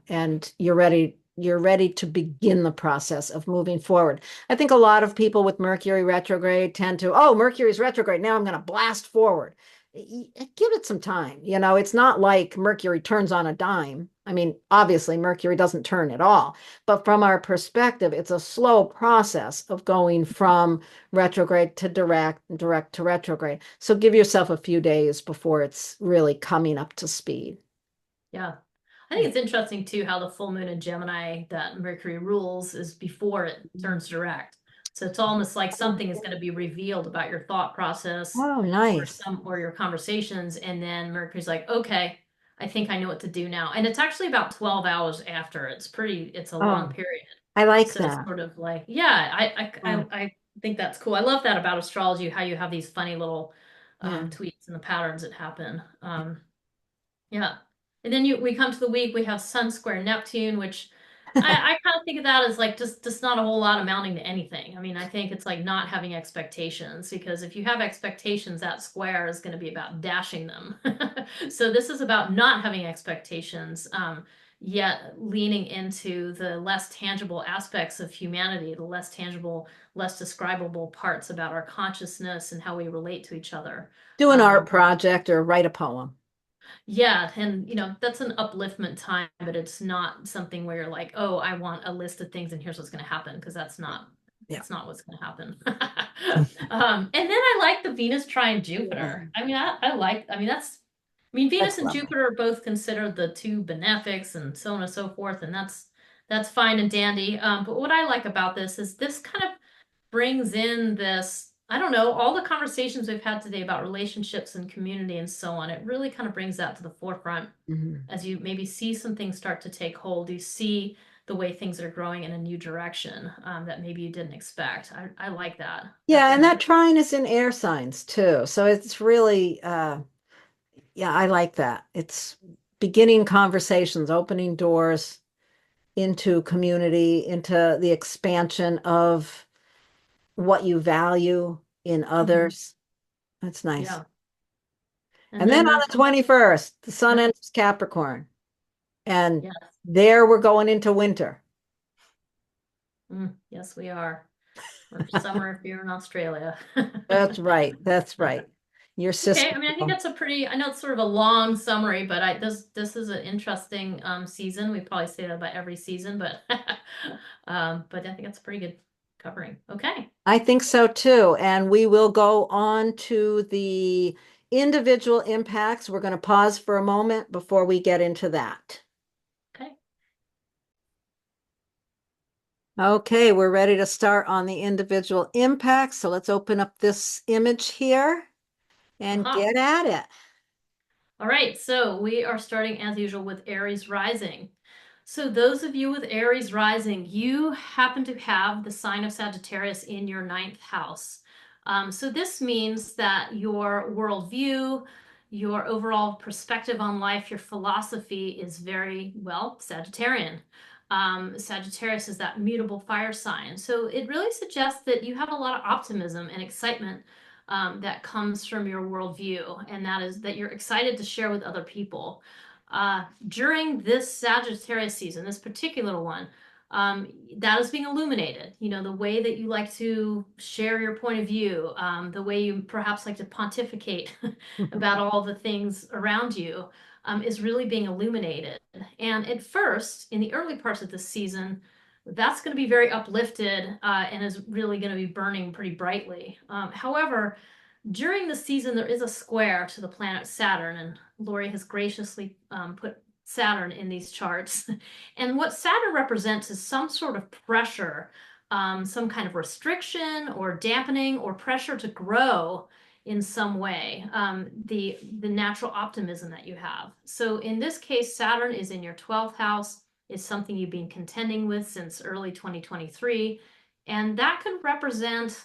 and you're ready to begin the process of moving forward. I think a lot of people with Mercury retrograde tend to, oh, Mercury's retrograde. Now I'm going to blast forward. Give it some time. It's not like Mercury turns on a dime. I mean, obviously, Mercury doesn't turn at all. But from our perspective, it's a slow process of going from retrograde to direct, direct to retrograde. So give yourself a few days before it's really coming up to speed. Yeah. I think it's interesting too how the full moon in Gemini that Mercury rules is before it turns direct. So it's almost like something is going to be revealed about your thought process Oh, or nice. or your conversations, and then Mercury's like, okay, I think I know what to do now. And it's actually about 12 hours after. It's a long Oh, period. I like So it's that. sort of like, yeah, Oh, I think that's cool. I love that about astrology, how you have these funny little yeah. tweaks and the patterns that happen. Yeah. And then we come to the week, we have Sun square Neptune, which I kind of think of that as like just not a whole lot amounting to anything. I mean, I think it's like not having expectations because if you have expectations, that square is going to be about dashing them. So this is about not having expectations, yet leaning into the less tangible aspects of humanity, the less tangible, less describable parts about our consciousness and how we relate to each other. Do an art Um, project or write a poem. yeah, and that's an upliftment time, but it's not something where you're like, oh, I want a list of things and here's what's going to happen because Yeah. that's not what's going to happen. And then I like the Venus trine Yeah. Jupiter. I mean, I mean, Venus That's and lovely. Jupiter are both considered the two benefics and so on and so forth, and that's fine and dandy. But what I like about this is this kind of brings in this, I don't know, all the conversations we've had today about relationships and community and so on. It really kind of brings that to the forefront Mhm. as you maybe see some things start to take hold. You see the way things are growing in a new direction that maybe you didn't expect. I like that Yeah, and that energy. trine is in air signs too. So it's really yeah, I like that. It's beginning conversations, opening doors into community, into the expansion of what you value in Mhm. others. That's nice. Yeah. And And then then on the 21st, the sun yep, enters Capricorn, and yes. there we're going into winter. Yes, we are. Or summer if you're in Australia. That's right. That's right. Your Okay, sister. I mean, I think that's a pretty, I know it's sort of a long summary, but this is an interesting season. We probably say that about every season, but but I think that's a pretty good covering. Okay. I think so too. And we will go on to the individual impacts. We're going to pause for a moment before we get into that. Okay. Okay, we're ready to start on the individual impacts. So let's open up this image here and Aha. get at it. All right, so we are starting as usual with Aries rising. So those of you with Aries rising, you happen to have the sign of Sagittarius in your ninth house. So this means that your worldview, your overall perspective on life, your philosophy is very, well, Sagittarian. Sagittarius is that mutable fire sign. So it really suggests that you have a lot of optimism and excitement that comes from your worldview, and that is that you're excited to share with other people. During this Sagittarius season, this particular one, that is being illuminated. You know, the way that you like to share your point of view, the way you perhaps like to pontificate about all the things around you, is really being illuminated. And at first, in the early parts of this season, that's going to be very uplifted and is really going to be burning pretty brightly. However, during the season, there is a square to the planet Saturn, and Laurie has graciously put Saturn in these charts. And what Saturn represents is some sort of pressure, some kind of restriction or dampening or pressure to grow in some way, the natural optimism that you have. So in this case, Saturn is in your 12th house. Is something you've been contending with since early 2023. And that could represent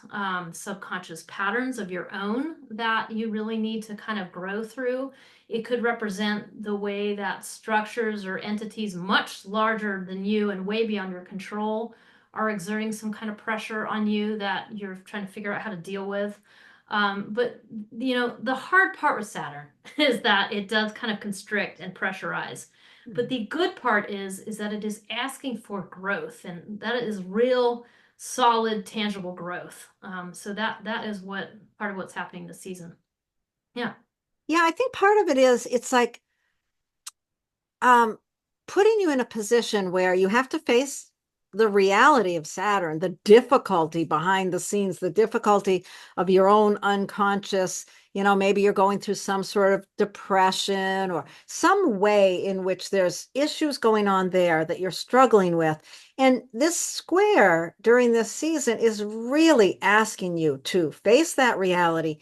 subconscious patterns of your own that you really need to kind of grow through. It could represent the way that structures or entities much larger than you and way beyond your control are exerting some kind of pressure on you that you're trying to figure out how to deal with. But you know, the hard part with Saturn is that it does kind of constrict and pressurize. But the good part is that it is asking for growth, and that is real solid, tangible growth. So that is what part of what's happening this season. Yeah. Yeah, I think part of it is it's like um, putting you in a position where you have to face the reality of Saturn, the difficulty behind the scenes, the difficulty of your own unconscious, maybe you're going through some sort of depression or some way in which there's issues going on there that you're struggling with. And this square during this season is really asking you to face that reality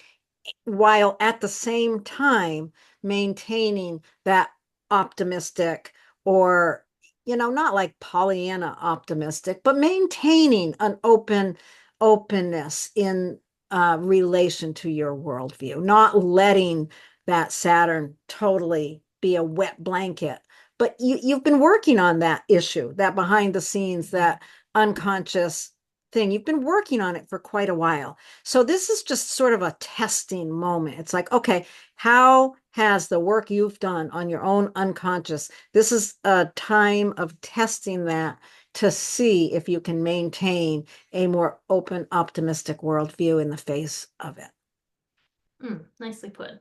while at the same time maintaining that optimistic or not like Pollyanna optimistic, but maintaining an openness in relation to your worldview, not letting that Saturn totally be a wet blanket. But you've been working on that issue, that behind the scenes, that unconscious thing. You've been working on it for quite a while. So this is just sort of a testing moment. It's like, okay, how has the work you've done on your own unconscious? This is a time of testing that to see if you can maintain a more open, optimistic worldview in the face of it. Nicely put.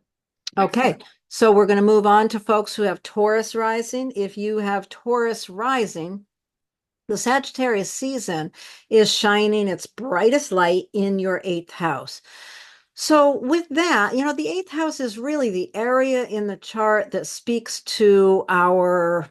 Okay, Excellent. so we're going to move on to folks who have Taurus rising. If you have Taurus rising, the Sagittarius season is shining its brightest light in your eighth house. So, with that, the eighth house is really the area in the chart that speaks to our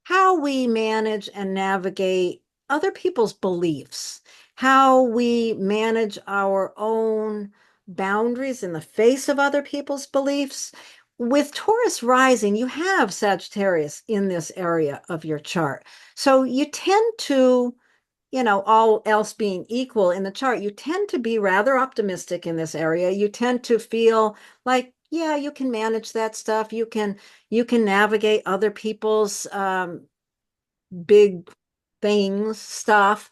how we manage and navigate other people's beliefs, how we manage our own boundaries in the face of other people's beliefs. With Taurus rising, you have Sagittarius in this area of your chart. So you tend to, all else being equal in the chart, you tend to be rather optimistic in this area. You tend to feel like, yeah, you can manage that stuff. You can navigate other people's big things, stuff.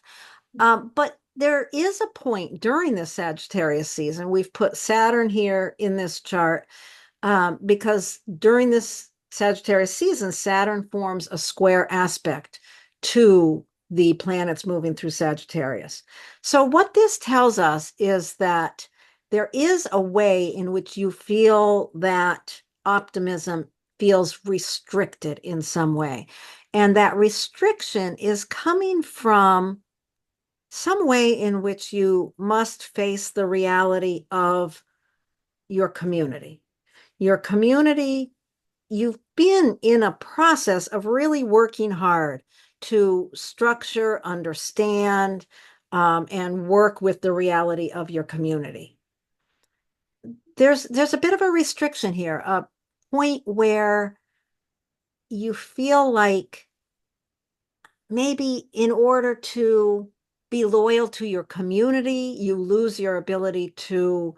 But there is a point during the Sagittarius season. We've put Saturn here in this chart because during this Sagittarius season, Saturn forms a square aspect to the planets moving through Sagittarius. So, what this tells us is that there is a way in which you feel that optimism feels restricted in some way. And that restriction is coming from some way in which you must face the reality of your community. Your community, you've been in a process of really working hard to structure, understand, and work with the reality of your community. There's a bit of a restriction here, a point where you feel like maybe in order to be loyal to your community, you lose your ability to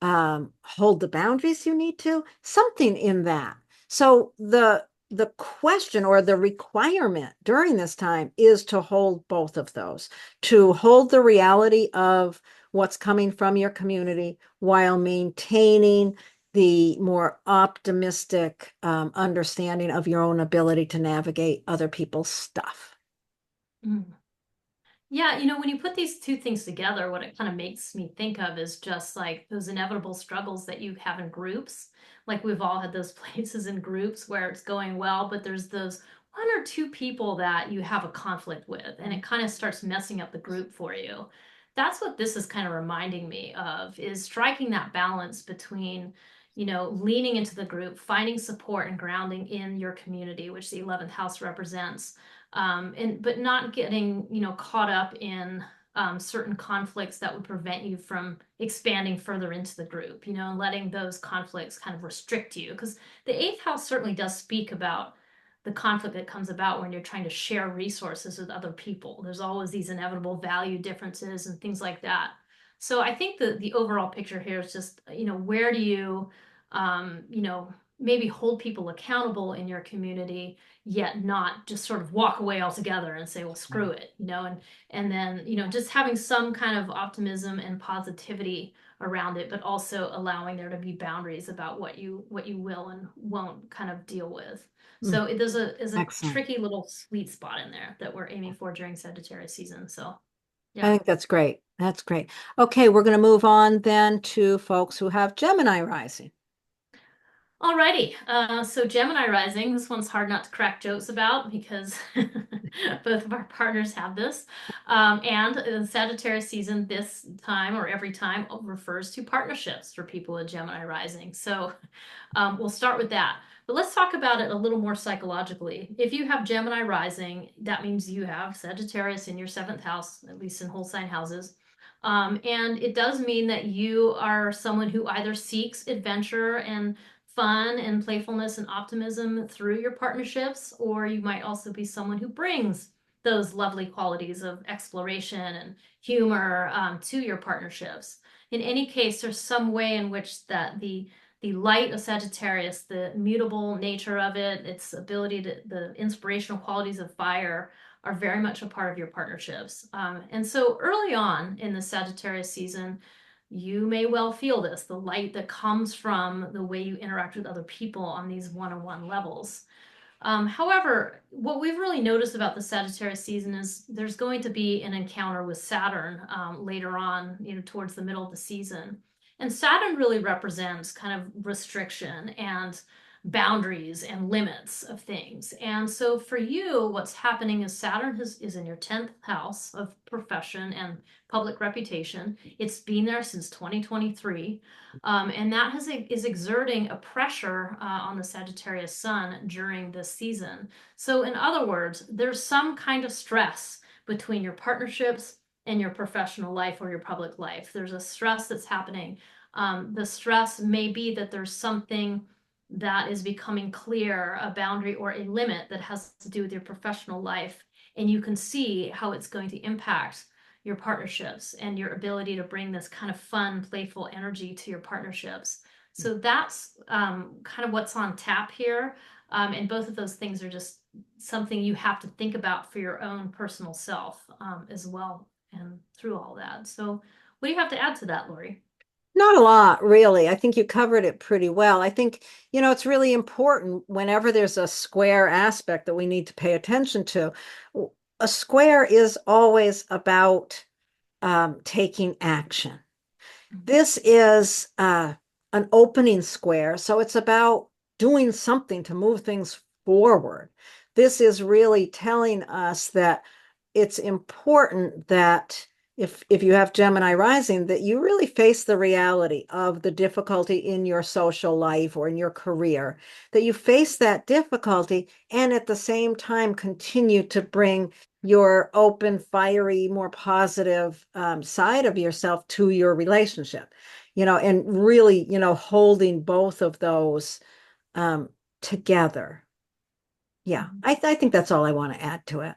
hold the boundaries you need to, something in that. So the question or the requirement during this time is to hold both of those, to hold the reality of what's coming from your community while maintaining the more optimistic understanding of your own ability to navigate other people's stuff. Mm. Yeah, when you put these two things together, what it kind of makes me think of is just like those inevitable struggles that you have in groups. Like we've all had those places in groups where it's going well, but there's those one or two people that you have a conflict with, and it kind of starts messing up the group for you. That's what this is kind of reminding me of, is striking that balance between, leaning into the group, finding support and grounding in your community, which the 11th house represents, but not getting caught up in certain conflicts that would prevent you from expanding further into the group, and letting those conflicts kind of restrict you, because the eighth house certainly does speak about the conflict that comes about when you're trying to share resources with other people. There's always these inevitable value differences and things like that. So I think the overall picture here is just, where do you maybe hold people accountable in your community, yet not just sort of walk away altogether and say, well, screw it, and then, just having some kind of optimism and positivity around it, but also allowing there to be boundaries about what you will and won't kind of deal with. Mm, So there's a excellent. tricky little sweet spot in there that we're aiming for during Sagittarius season. So I yeah. think that's great. That's great. Okay, we're going to move on then to folks who have Gemini rising. Alrighty, so Gemini rising, this one's hard not to crack jokes about because both of our partners have this. And the Sagittarius season this time or every time refers to partnerships for people with Gemini rising. So we'll start with that. But let's talk about it a little more psychologically. If you have Gemini rising, that means you have Sagittarius in your seventh house, at least in whole sign houses. And it does mean that you are someone who either seeks adventure and fun and playfulness and optimism through your partnerships, or you might also be someone who brings those lovely qualities of exploration and humor to your partnerships. In any case, there's some way in which that the light of Sagittarius, the mutable nature of it, its ability to, the inspirational qualities of fire are very much a part of your partnerships. And so early on in the Sagittarius season, you may well feel this, the light that comes from the way you interact with other people on these one-on-one levels. However, what we've really noticed about the Sagittarius season is there's going to be an encounter with Saturn later on, towards the middle of the season. And Saturn really represents kind of restriction and boundaries and limits of things. And so for you, what's happening is Saturn is in your 10th house of profession and public reputation. It's been there since 2023. And that is exerting a pressure on the Sagittarius sun during this season. So in other words, there's some kind of stress between your partnerships and your professional life or your public life. There's a stress that's happening. The stress may be that there's something that is becoming clear, a boundary or a limit that has to do with your professional life, and you can see how it's going to impact your partnerships and your ability to bring this kind of fun, playful energy to your partnerships. So that's kind of what's on tap here. And both of those things are just something you have to think about for your own personal self as well and through all that. So what do you have to add to that, Lori? Not a lot, really. I think you covered it pretty well. I think, it's really important whenever there's a square aspect that we need to pay attention to. A square is always about taking action. This is an opening square, so it's about doing something to move things forward. This is really telling us that it's important that if you have Gemini rising, that you really face the reality of the difficulty in your social life or in your career, that you face that difficulty and at the same time continue to bring your open, fiery, more positive side of yourself to your relationship, and really, holding both of those together. Yeah, I think that's all I want to add to it.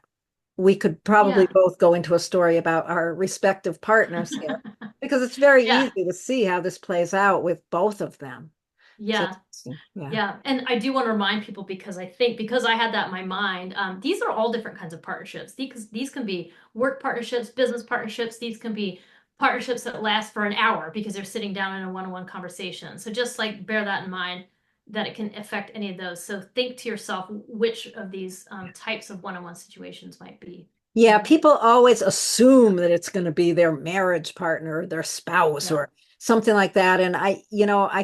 We could probably Yeah. both go into a story about our respective partners here because it's very Yeah. easy to see how this plays out with both of them. It's Yeah. interesting. Yeah. Yeah, and I do want to remind people because I think because I had that in my mind, these are all different kinds of partnerships. These can be work partnerships, business partnerships. These can be partnerships that last for an hour because they're sitting down in a one-on-one conversation. So just like bear that in mind that it can affect any of those. So think to yourself which of these types of one-on-one situations might be. Yeah, Mhm. people always assume that it's going to be their marriage partner or their spouse Yeah, or something like that. And I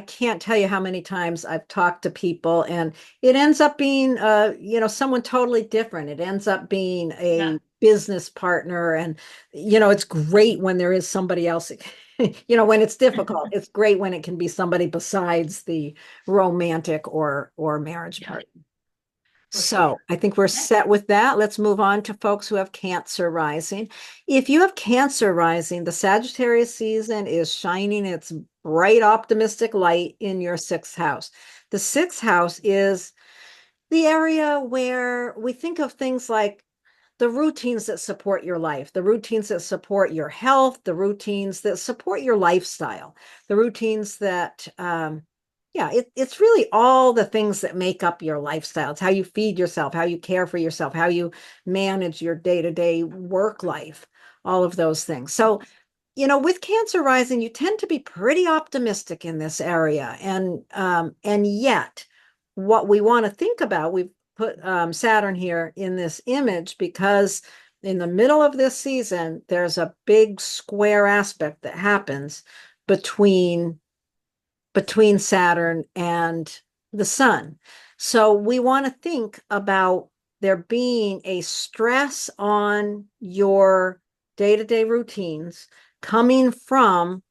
can't tell you how many times I've talked to people and it ends up being, someone totally different. It ends up being yeah, a business partner. And, it's great when there is somebody else, when it's difficult. It's great when it can be somebody besides the romantic or marriage yeah, partner. for sure. So I think we're Okay. set with that. Let's move on to folks who have Cancer rising. If you have Cancer rising, the Sagittarius season is shining its bright, optimistic light in your sixth house. The sixth house is the area where we think of things like the routines that support your life, the routines that support your health, the routines that support your lifestyle, the routines that, yeah, it's really all the things that make up your lifestyle. It's how you feed yourself, how you care for yourself, how you manage your day-to-day work life, all of those things. So, with Cancer rising, you tend to be pretty optimistic in this area, and yet, what we want to think about, we've put Saturn here in this image because in the middle of this season, there's a big square aspect that happens between Saturn and the sun. So we want to think about there being a stress on your day-to-day routines coming from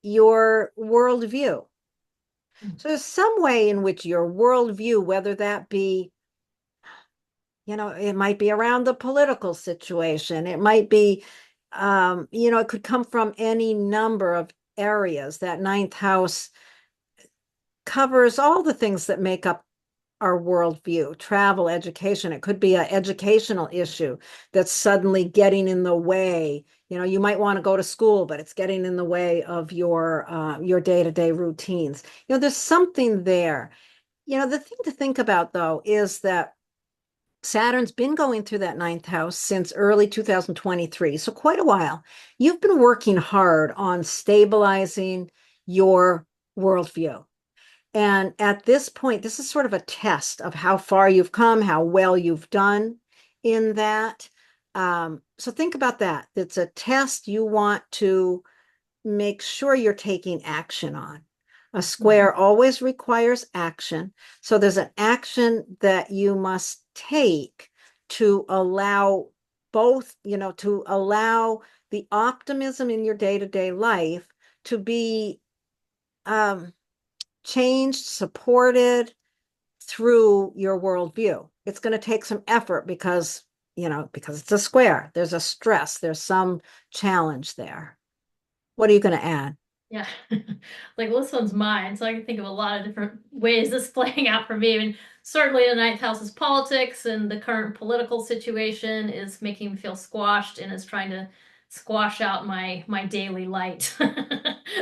your worldview. Mm. So there's some way in which your worldview, whether that be, it might be around the political situation, it might be, it could come from any number of areas. That ninth house covers all the things that make up our worldview, travel, education. It could be an educational issue that's suddenly getting in the way. You might want to go to school, but it's getting in the way of your day-to-day routines. There's something there. The thing to think about though is that Saturn's been going through that ninth house since early 2023, so quite a while. You've been working hard on stabilizing your worldview. And at this point, this is sort of a test of how far you've come, how well you've done in that. So think about that. It's a test you want to make sure you're taking action on. A square always requires action. So there's an action that you must take to allow both, to allow the optimism in your day-to-day life to be um, changed, supported through your worldview. It's going to take some effort because it's a square. There's a stress, there's some challenge there. What are you going to add? Yeah. Like well, this one's mine, so I can think of a lot of different ways this is playing out for me. I mean, certainly the ninth house is politics, and the current political situation is making me feel squashed and is trying to squash out my daily light.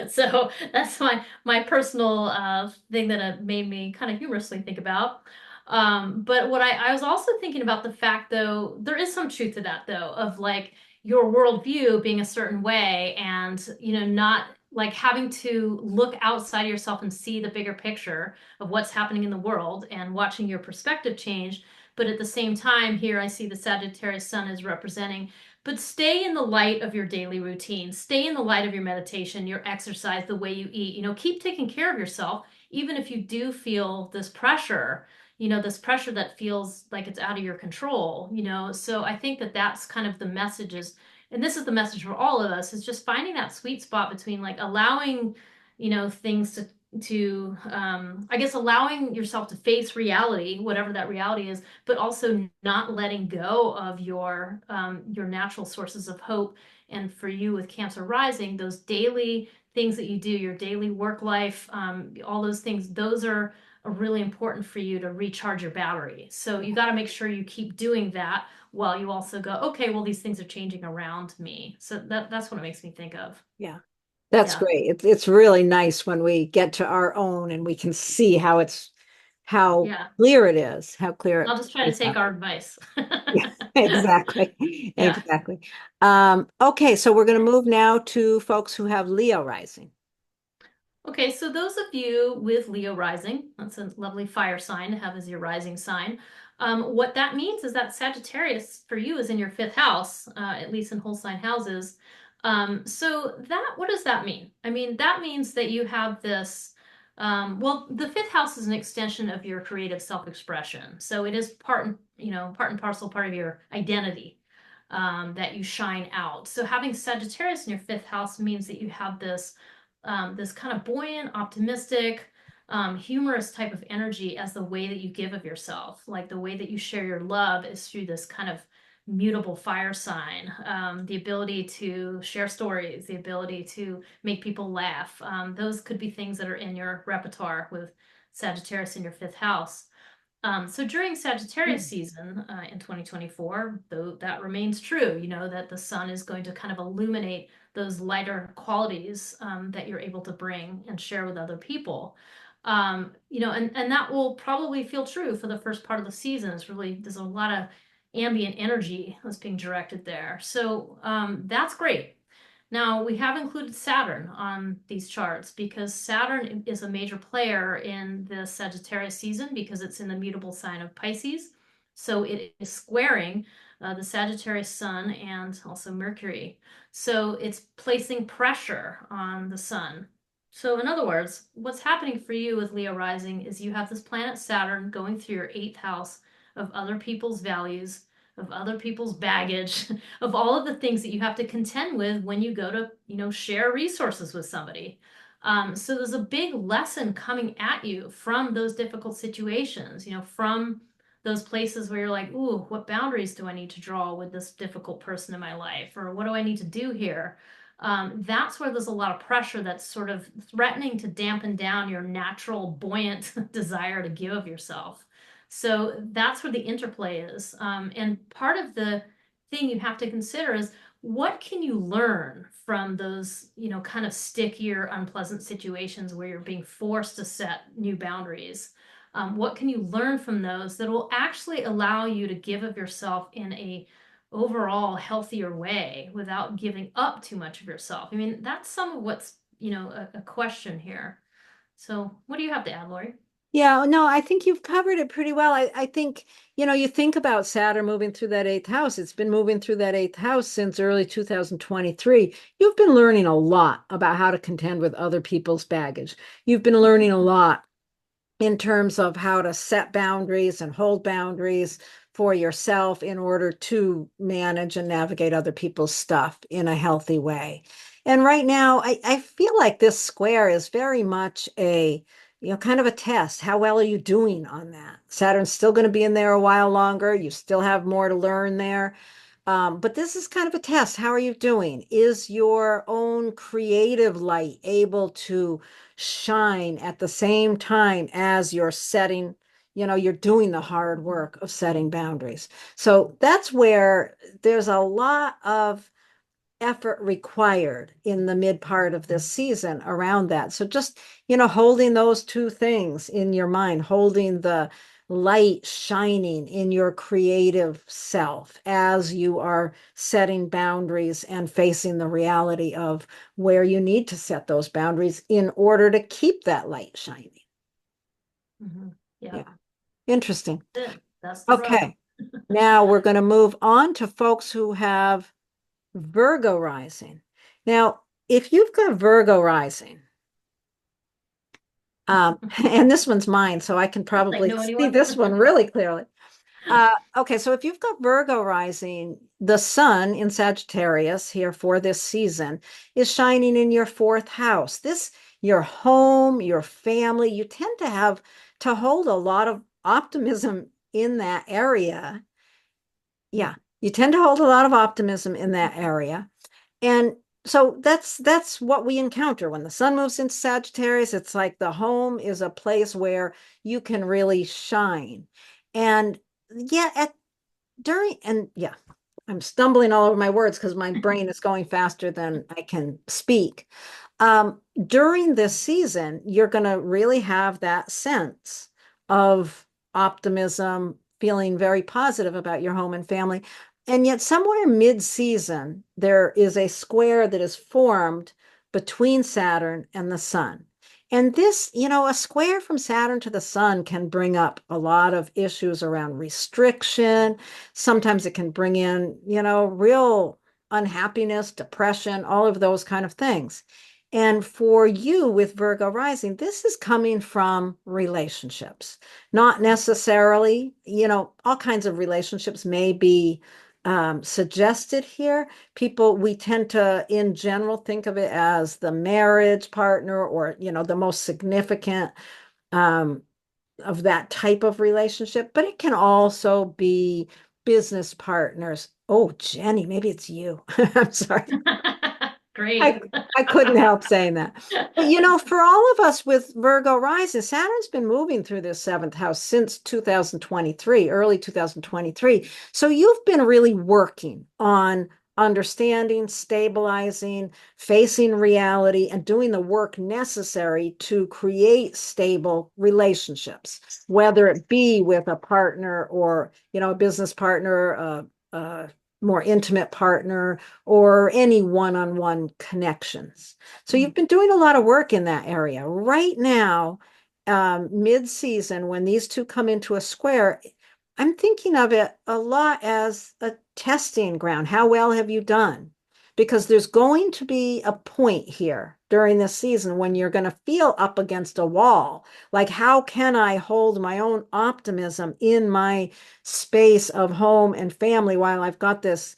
So that's my personal thing that made me kind of humorously think about. But what I was also thinking about the fact, though, there is some truth to that, though, of like your worldview being a certain way and, not like having to look outside yourself and see the bigger picture of what's happening in the world and watching your perspective change. But at the same time, here I see the Sagittarius sun is representing, but stay in the light of your daily routine, stay in the light of your meditation, your exercise, the way you eat, keep taking care of yourself, even if you do feel this pressure that feels like it's out of your control. So I think that that's kind of the messages, and this is the message for all of us, is just finding that sweet spot between like allowing, things to I guess allowing yourself to face reality, whatever that reality is, but also not letting go of your natural sources of hope. And for you with Cancer rising, those daily things that you do, your daily work life, all those things, those are really important for you to recharge your battery. So you got to make sure you keep doing that while you also go, okay, well, these things are changing around me. So that's what it makes me think of. Yeah. That's Yeah. great. It's really nice when we get to our own and we can see how Yeah. clear it is, how clear I'll it just try to is take out our there. advice. Yeah, exactly. Yeah. Exactly. Okay, so we're going to move now to folks who have Leo rising. Okay, so those of you with Leo rising, that's a lovely fire sign to have as your rising sign. What that means is that Sagittarius for you is in your fifth house, at least in whole sign houses. So what does that mean? I mean, that means that you have this, well, the fifth house is an extension of your creative self-expression. So it is part and parcel part of your identity, that you shine out. So having Sagittarius in your fifth house means that you have this kind of buoyant, optimistic, humorous type of energy as the way that you give of yourself. Like the way that you share your love is through this kind of mutable fire sign, the ability to share stories, the ability to make people laugh. Those could be things that are in your repertoire with Sagittarius in your fifth house. So during Sagittarius season in 2024, though that remains true, that the sun is going to kind of illuminate those lighter qualities that you're able to bring and share with other people. And that will probably feel true for the first part of the season. There's a lot of ambient energy that's being directed there. So that's great. Now, we have included Saturn on these charts because Saturn is a major player in the Sagittarius season because it's in the mutable sign of Pisces. So it is squaring the Sagittarius sun and also Mercury. So it's placing pressure on the sun. So, in other words, what's happening for you with Leo rising is you have this planet Saturn going through your eighth house of other people's values, of other people's baggage, of all of the things that you have to contend with when you go to, share resources with somebody. So there's a big lesson coming at you from those difficult situations, from those places where you're like, ooh, what boundaries do I need to draw with this difficult person in my life? Or what do I need to do here? That's where there's a lot of pressure that's sort of threatening to dampen down your natural buoyant desire to give of yourself. So that's where the interplay is. And part of the thing you have to consider is what can you learn from those, kind of stickier, unpleasant situations where you're being forced to set new boundaries? What can you learn from those that will actually allow you to give of yourself in a overall healthier way without giving up too much of yourself? I mean, that's some of what's, a question here. So what do you have to add, Lori? Yeah, no, I think you've covered it pretty well. I think, you think about Saturn moving through that eighth house. It's been moving through that eighth house since early 2023. You've been learning a lot about how to contend with other people's baggage. You've been learning a lot in terms of how to set boundaries and hold boundaries for yourself in order to manage and navigate other people's stuff in a healthy way. And right now, I feel like this square is very much kind of a test. How well are you doing on that? Saturn's still going to be in there a while longer. You still have more to learn there. But this is kind of a test. How are you doing? Is your own creative light able to shine at the same time as you're setting, you're doing the hard work of setting boundaries? So that's where there's a lot of effort required in the mid part of this season around that. So just, you know, holding those two things in your mind, holding the light shining in your creative self as you are setting boundaries and facing the reality of where you need to set those boundaries in order to keep that light shining. Yeah, Yeah, interesting. that's the rub. Okay, now we're going to move on to folks who have Virgo rising. Now, if you've got Virgo rising, and this one's mine, so I can Like probably know see anyone? this one really clearly. Okay, so if you've got Virgo rising, the sun in Sagittarius here for this season is shining in your fourth house. This, your home, your family, you tend to have to hold a lot of optimism in that area. Yeah, you tend to hold a lot of optimism in that area. And so that's what we encounter when the sun moves into Sagittarius. It's like the home is a place where you can really shine. And yeah, at during and yeah, I'm stumbling all over my words because my brain is going faster than I can speak. During this season, you're going to really have that sense of optimism, feeling very positive about your home and family. And yet, somewhere mid-season, there is a square that is formed between Saturn and the sun. And this, you know, a square from Saturn to the sun can bring up a lot of issues around restriction. Sometimes it can bring in, you know, real unhappiness, depression, all of those kind of things. And for you with Virgo rising, this is coming from relationships, not necessarily, you know, all kinds of relationships may be suggested here. People, we tend to, in general, think of it as the marriage partner or, you know, the most significant um, of that type of relationship, but it can also be business partners. Oh, Jenny, maybe it's you. I'm sorry. I Great. I couldn't help saying that. But you know, for all of us with Virgo rising, Saturn's been moving through this seventh house since 2023, early 2023. So you've been really working on understanding, stabilizing, facing reality, and doing the work necessary to create stable relationships, whether it be with a partner or, you know, a business partner, a more intimate partner, or any one-on-one connections. So you've been doing a lot of work in that area. Right now, mid-season, when these two come into a square, I'm thinking of it a lot as a testing ground. How well have you done? Because there's going to be a point here during this season when you're going to feel up against a wall. Like, how can I hold my own optimism in my space of home and family while I've got this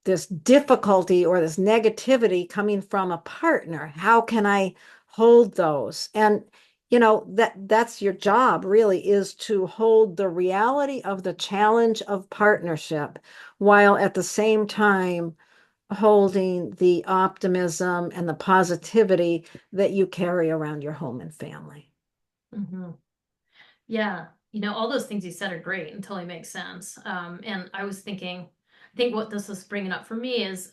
difficulty or this negativity coming from a partner? How can I hold those? And you know, that's your job really, is to hold the reality of the challenge of partnership while at the same time holding the optimism and the positivity that you carry around your home and family. Mhm. Yeah, all those things you said are great and totally make sense. And I was thinking, I think what this is bringing up for me is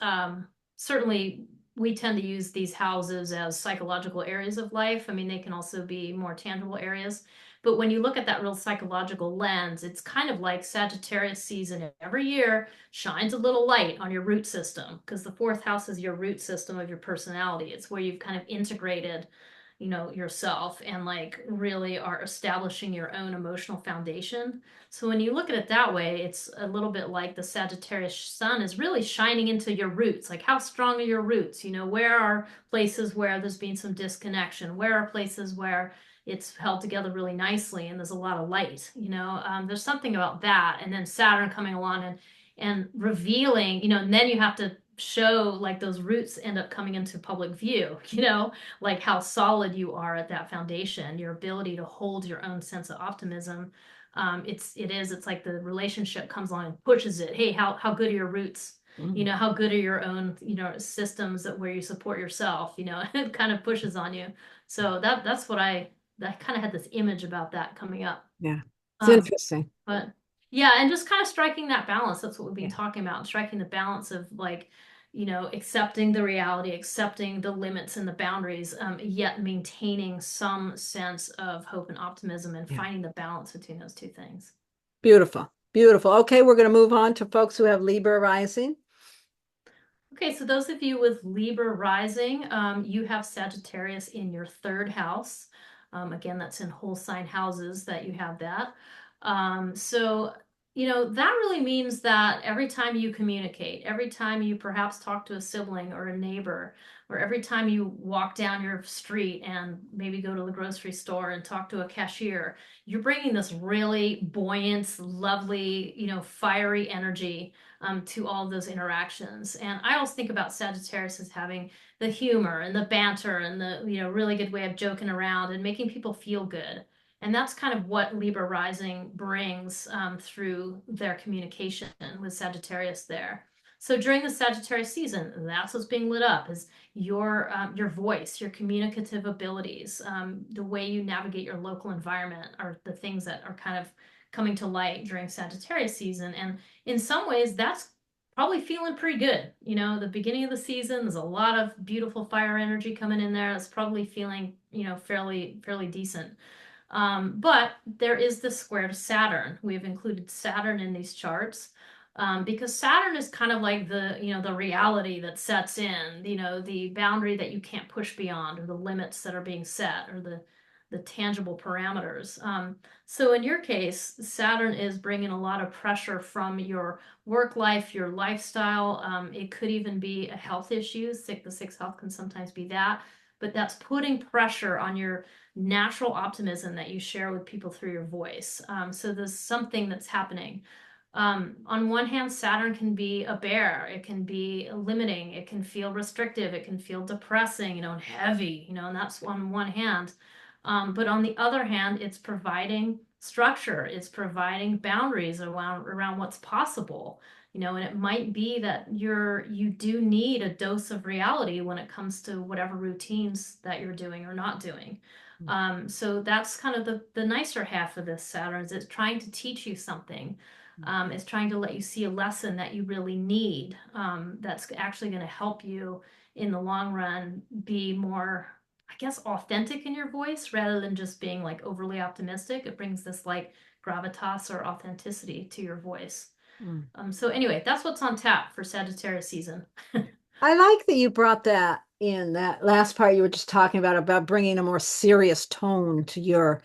certainly we tend to use these houses as psychological areas of life. I mean, they can also be more tangible areas. But when you look at that real psychological lens, it's kind of like Sagittarius season every year shines a little light on your root system because the fourth house is your root system of your personality. It's where you've kind of integrated yourself and like really are establishing your own emotional foundation. So when you look at it that way, it's a little bit like the Sagittarius sun is really shining into your roots. Like, how strong are your roots? Where are places where there's been some disconnection? Where are places where it's held together really nicely and there's a lot of light? There's something about that. And then Saturn coming along and revealing, and then you have to show like those roots end up coming into public view, like how solid you are at that foundation, your ability to hold your own sense of optimism. It's like the relationship comes along and pushes it. Hey, how good are your roots? How good are your own, systems that where you support yourself, it kind of pushes on you. So that's what I kind of had this image about that coming up. Yeah, it's Um, interesting. but yeah, and just kind of striking that balance. That's what we've been Yeah. talking about, striking the balance of like, accepting the reality, accepting the limits and the boundaries, yet maintaining some sense of hope and optimism and Yeah. finding the balance between those two things. Beautiful. Beautiful. Okay, we're going to move on to folks who have Libra rising. Okay, so those of you with Libra rising, you have Sagittarius in your third house. Again, that's in whole sign houses that you have that. So, that really means that every time you communicate, every time you perhaps talk to a sibling or a neighbor, or every time you walk down your street and maybe go to the grocery store and talk to a cashier, you're bringing this really buoyant, lovely, fiery energy to all of those interactions. And I always think about Sagittarius as having the humor and the banter and the really good way of joking around and making people feel good. And that's kind of what Libra rising brings through their communication with Sagittarius there. So during the Sagittarius season, that's what's being lit up is your voice, your communicative abilities, the way you navigate your local environment are the things that are kind of coming to light during Sagittarius season. And in some ways, that's probably feeling pretty good. The beginning of the season, there's a lot of beautiful fire energy coming in there. It's probably feeling, fairly decent. But there is the square to Saturn. We've included Saturn in these charts. Because Saturn is kind of like the reality that sets in, the boundary that you can't push beyond, or the limits that are being set, or the tangible parameters. So in your case, Saturn is bringing a lot of pressure from your work life, your lifestyle. It could even be a health issue. The sixth health can sometimes be that, but that's putting pressure on your natural optimism that you share with people through your voice. So there's something that's happening. On one hand, Saturn can be a bear. It can be limiting. It can feel restrictive. It can feel depressing, and heavy, and that's on one hand. But on the other hand, it's providing structure. It's providing boundaries around what's possible. And it might be that you do need a dose of reality when it comes to whatever routines that you're doing or not doing. So that's kind of the nicer half of this Saturn is it's trying to teach you something. It's trying to let you see a lesson that you really need, that's actually going to help you in the long run be more, I guess, authentic in your voice rather than just being like overly optimistic. It brings this like gravitas or authenticity to your voice. Mm. So anyway, that's what's on tap for Sagittarius season. I like that you brought that in, that last part you were just talking about bringing a more serious tone to your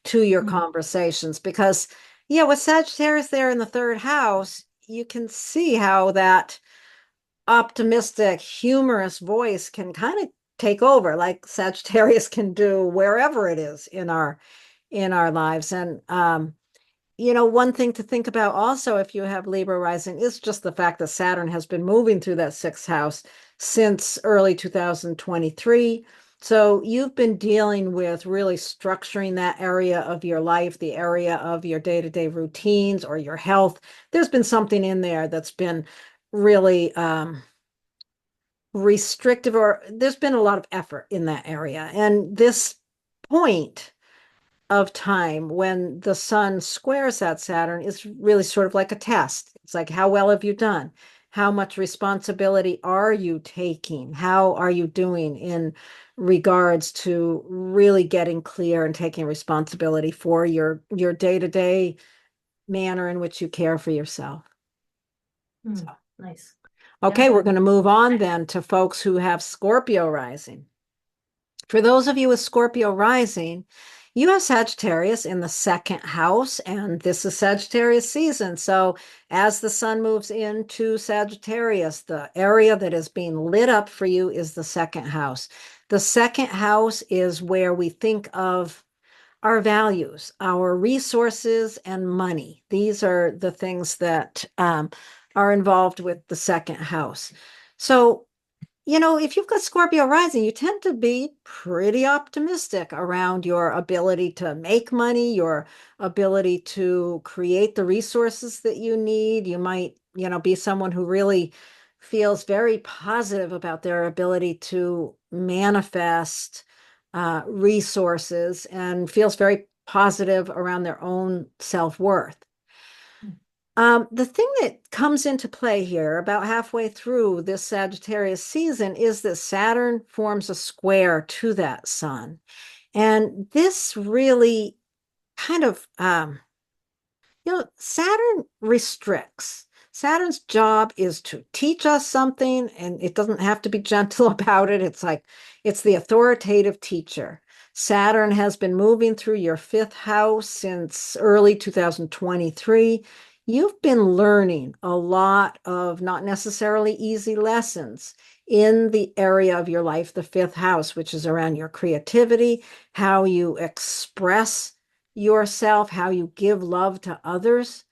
Mm. conversations, because yeah, with Sagittarius there in the third house, you can see how that optimistic, humorous voice can kind of take over, like Sagittarius can do wherever it is in our lives. And one thing to think about also if you have Libra rising is just the fact that Saturn has been moving through that sixth house since early 2023. So you've been dealing with really structuring that area of your life, the area of your day-to-day routines or your health. There's been something in there that's been really restrictive, or there's been a lot of effort in that area. And this point of time when the sun squares that Saturn is really sort of like a test. It's like, how well have you done? How much responsibility are you taking? How are you doing in regards to really getting clear and taking responsibility for your day-to-day manner in which you care for yourself? So, Nice. Yeah. okay, we're going to move on then to folks who have Scorpio rising. For those of you with Scorpio rising, you have Sagittarius in the second house, and this is Sagittarius season. So as the sun moves into Sagittarius, the area that is being lit up for you is the second house. The second house is where we think of our values, our resources, and money. These are the things that are involved with the second house. So if you've got Scorpio rising, you tend to be pretty optimistic around your ability to make money, your ability to create the resources that you need. You might, be someone who really feels very positive about their ability to manifest resources and feels very positive around their own self-worth. The thing that comes into play here about halfway through this Sagittarius season is that Saturn forms a square to that sun. And this really kind of, Saturn restricts. Saturn's job is to teach us something, and it doesn't have to be gentle about it. It's like it's the authoritative teacher. Saturn has been moving through your fifth house since early 2023. You've been learning a lot of not necessarily easy lessons in the area of your life, the fifth house, which is around your creativity, how you express yourself, how you give love to others.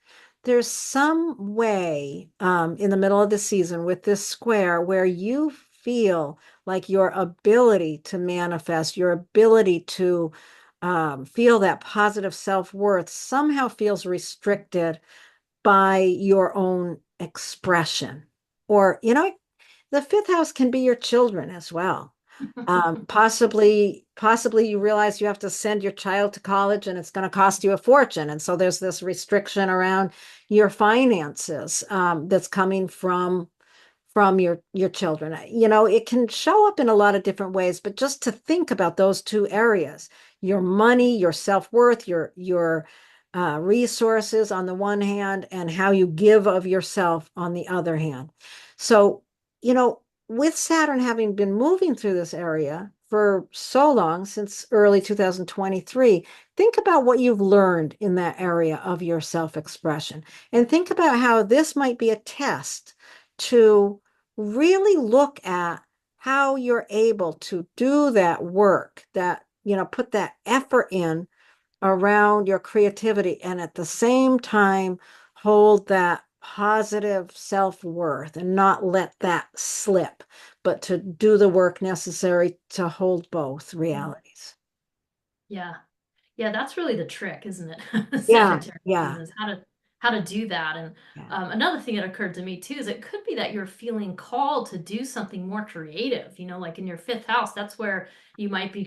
There's some way in the middle of the season with this square where you feel like your ability to manifest, your ability to feel that positive self-worth somehow feels restricted by your own expression. Or, the fifth house can be your children as well. Possibly you realize you have to send your child to college and it's going to cost you a fortune. And so there's this restriction around your finances that's coming from your children. It can show up in a lot of different ways, but just to think about those two areas, your money, your self-worth, your resources on the one hand, and how you give of yourself on the other hand. So, with Saturn having been moving through this area for so long, since early 2023, think about what you've learned in that area of your self-expression, and think about how this might be a test to really look at how you're able to do that work, that, put that effort in around your creativity, and at the same time hold that positive self-worth and not let that slip, but to do the work necessary to hold both realities. Yeah. Yeah, that's really the trick, isn't it? Yeah, Sagittarius yeah, season is how to do that. And yeah. another thing that occurred to me too is it could be that you're feeling called to do something more creative. Like in your fifth house, that's where you might be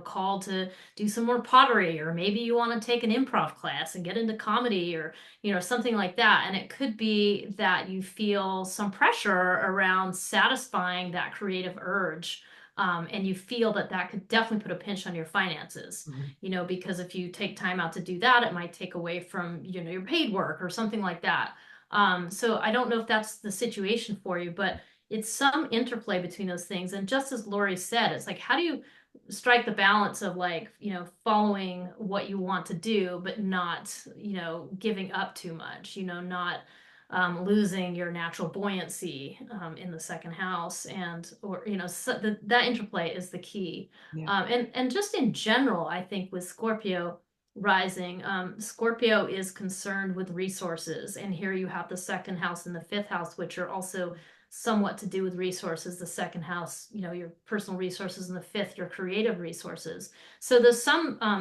called to do some more pottery, or maybe you want to take an improv class and get into comedy, or something like that. And it could be that you feel some pressure around satisfying that creative urge. And you feel that that could definitely put a pinch on your finances, Mhm. because if you take time out to do that, it might take away from, your paid work or something like that. So I don't know if that's the situation for you, but it's some interplay between those things. And just as Laurie said, it's like, how do you strike the balance of like, following what you want to do, but not, giving up too much, not losing your natural buoyancy in the second house, or so that interplay is the key. Yeah. And just in general, I think with Scorpio rising, Scorpio is concerned with resources, and here you have the second house and the fifth house, which are also somewhat to do with resources. The second house, your personal resources, and the fifth, your creative resources. So there's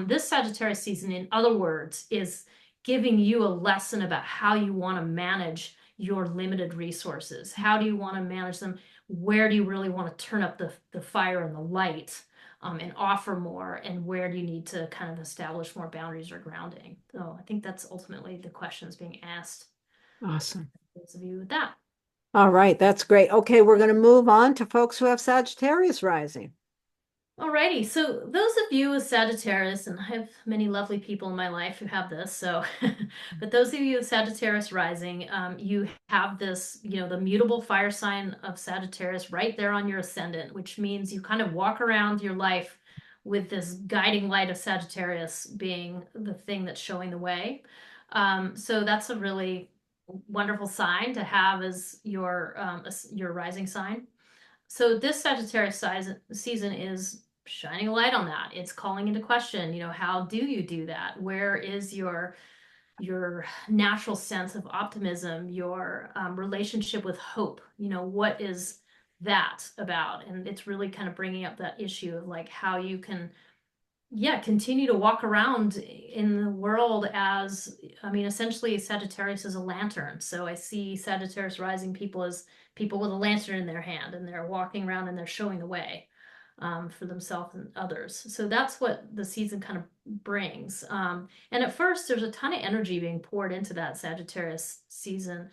this Sagittarius season, in other words, is giving you a lesson about how you want to manage your limited resources. How do you want to manage them? Where do you really want to turn up the fire and the light, and offer more? And where do you need to kind of establish more boundaries or grounding? So I think that's ultimately the questions being asked. Awesome. Those of you with that. All right, that's great. Okay, we're going to move on to folks who have Sagittarius rising. Alrighty, so those of you with Sagittarius, and I have many lovely people in my life who have this, so, but those of you with Sagittarius rising, you have this, the mutable fire sign of Sagittarius right there on your ascendant, which means you kind of walk around your life with this guiding light of Sagittarius being the thing that's showing the way. So that's a really wonderful sign to have as your rising sign. So this Sagittarius season is shining a light on that. It's calling into question, how do you do that? Where is your natural sense of optimism, your relationship with hope? What is that about? And it's really kind of bringing up that issue of like how you can, yeah, continue to walk around in the world as, I mean, essentially Sagittarius is a lantern. So I see Sagittarius rising people as people with a lantern in their hand, and they're walking around and they're showing the way. for themselves and others. So that's what the season kind of brings. And at first, there's a ton of energy being poured into that Sagittarius season.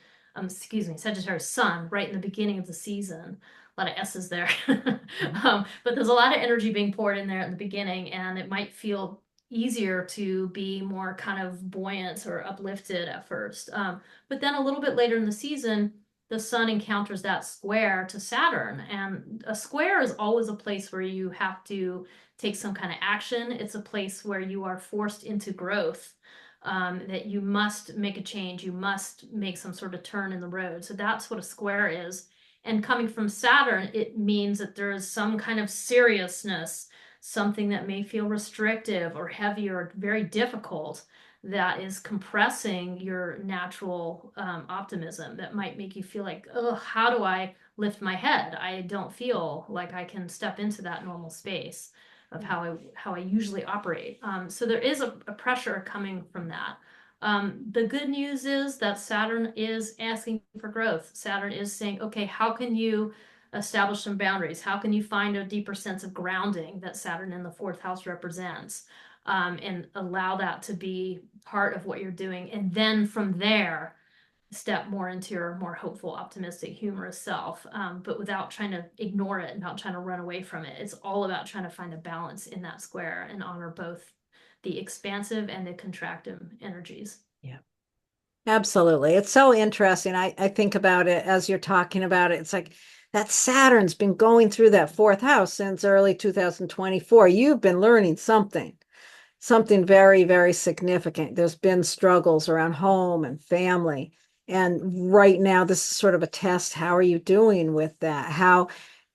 Sagittarius sun right in the beginning of the season. A lot of S's there. But there's a lot of energy being poured in there at the beginning, and it might feel easier to be more kind of buoyant or uplifted at first. But then a little bit later in the season, the sun encounters that square to Saturn. And a square is always a place where you have to take some kind of action. It's a place where you are forced into growth, that you must make a change. You must make some sort of turn in the road. So that's what a square is. And coming from Saturn, it means that there is some kind of seriousness, something that may feel restrictive or heavy or very difficult that is compressing your natural optimism, that might make you feel like, oh, how do I lift my head? I don't feel like I can step into that normal space of how I usually operate. So there is a pressure coming from that. The good news is that Saturn is asking for growth. Saturn is saying, okay, how can you establish some boundaries? How can you find a deeper sense of grounding that Saturn in the fourth house represents? And allow that to be part of what you're doing. And then from there, step more into your more hopeful, optimistic, humorous self, but without trying to ignore it, without trying to run away from it. It's all about trying to find a balance in that square and honor both the expansive and the contractive energies. Yeah. Absolutely. It's so interesting. I think about it as you're talking about it. It's like that Saturn's been going through that fourth house since early 2024. You've been learning something very, very significant. There's been struggles around home and family. And right now, this is sort of a test. How are you doing with that? How,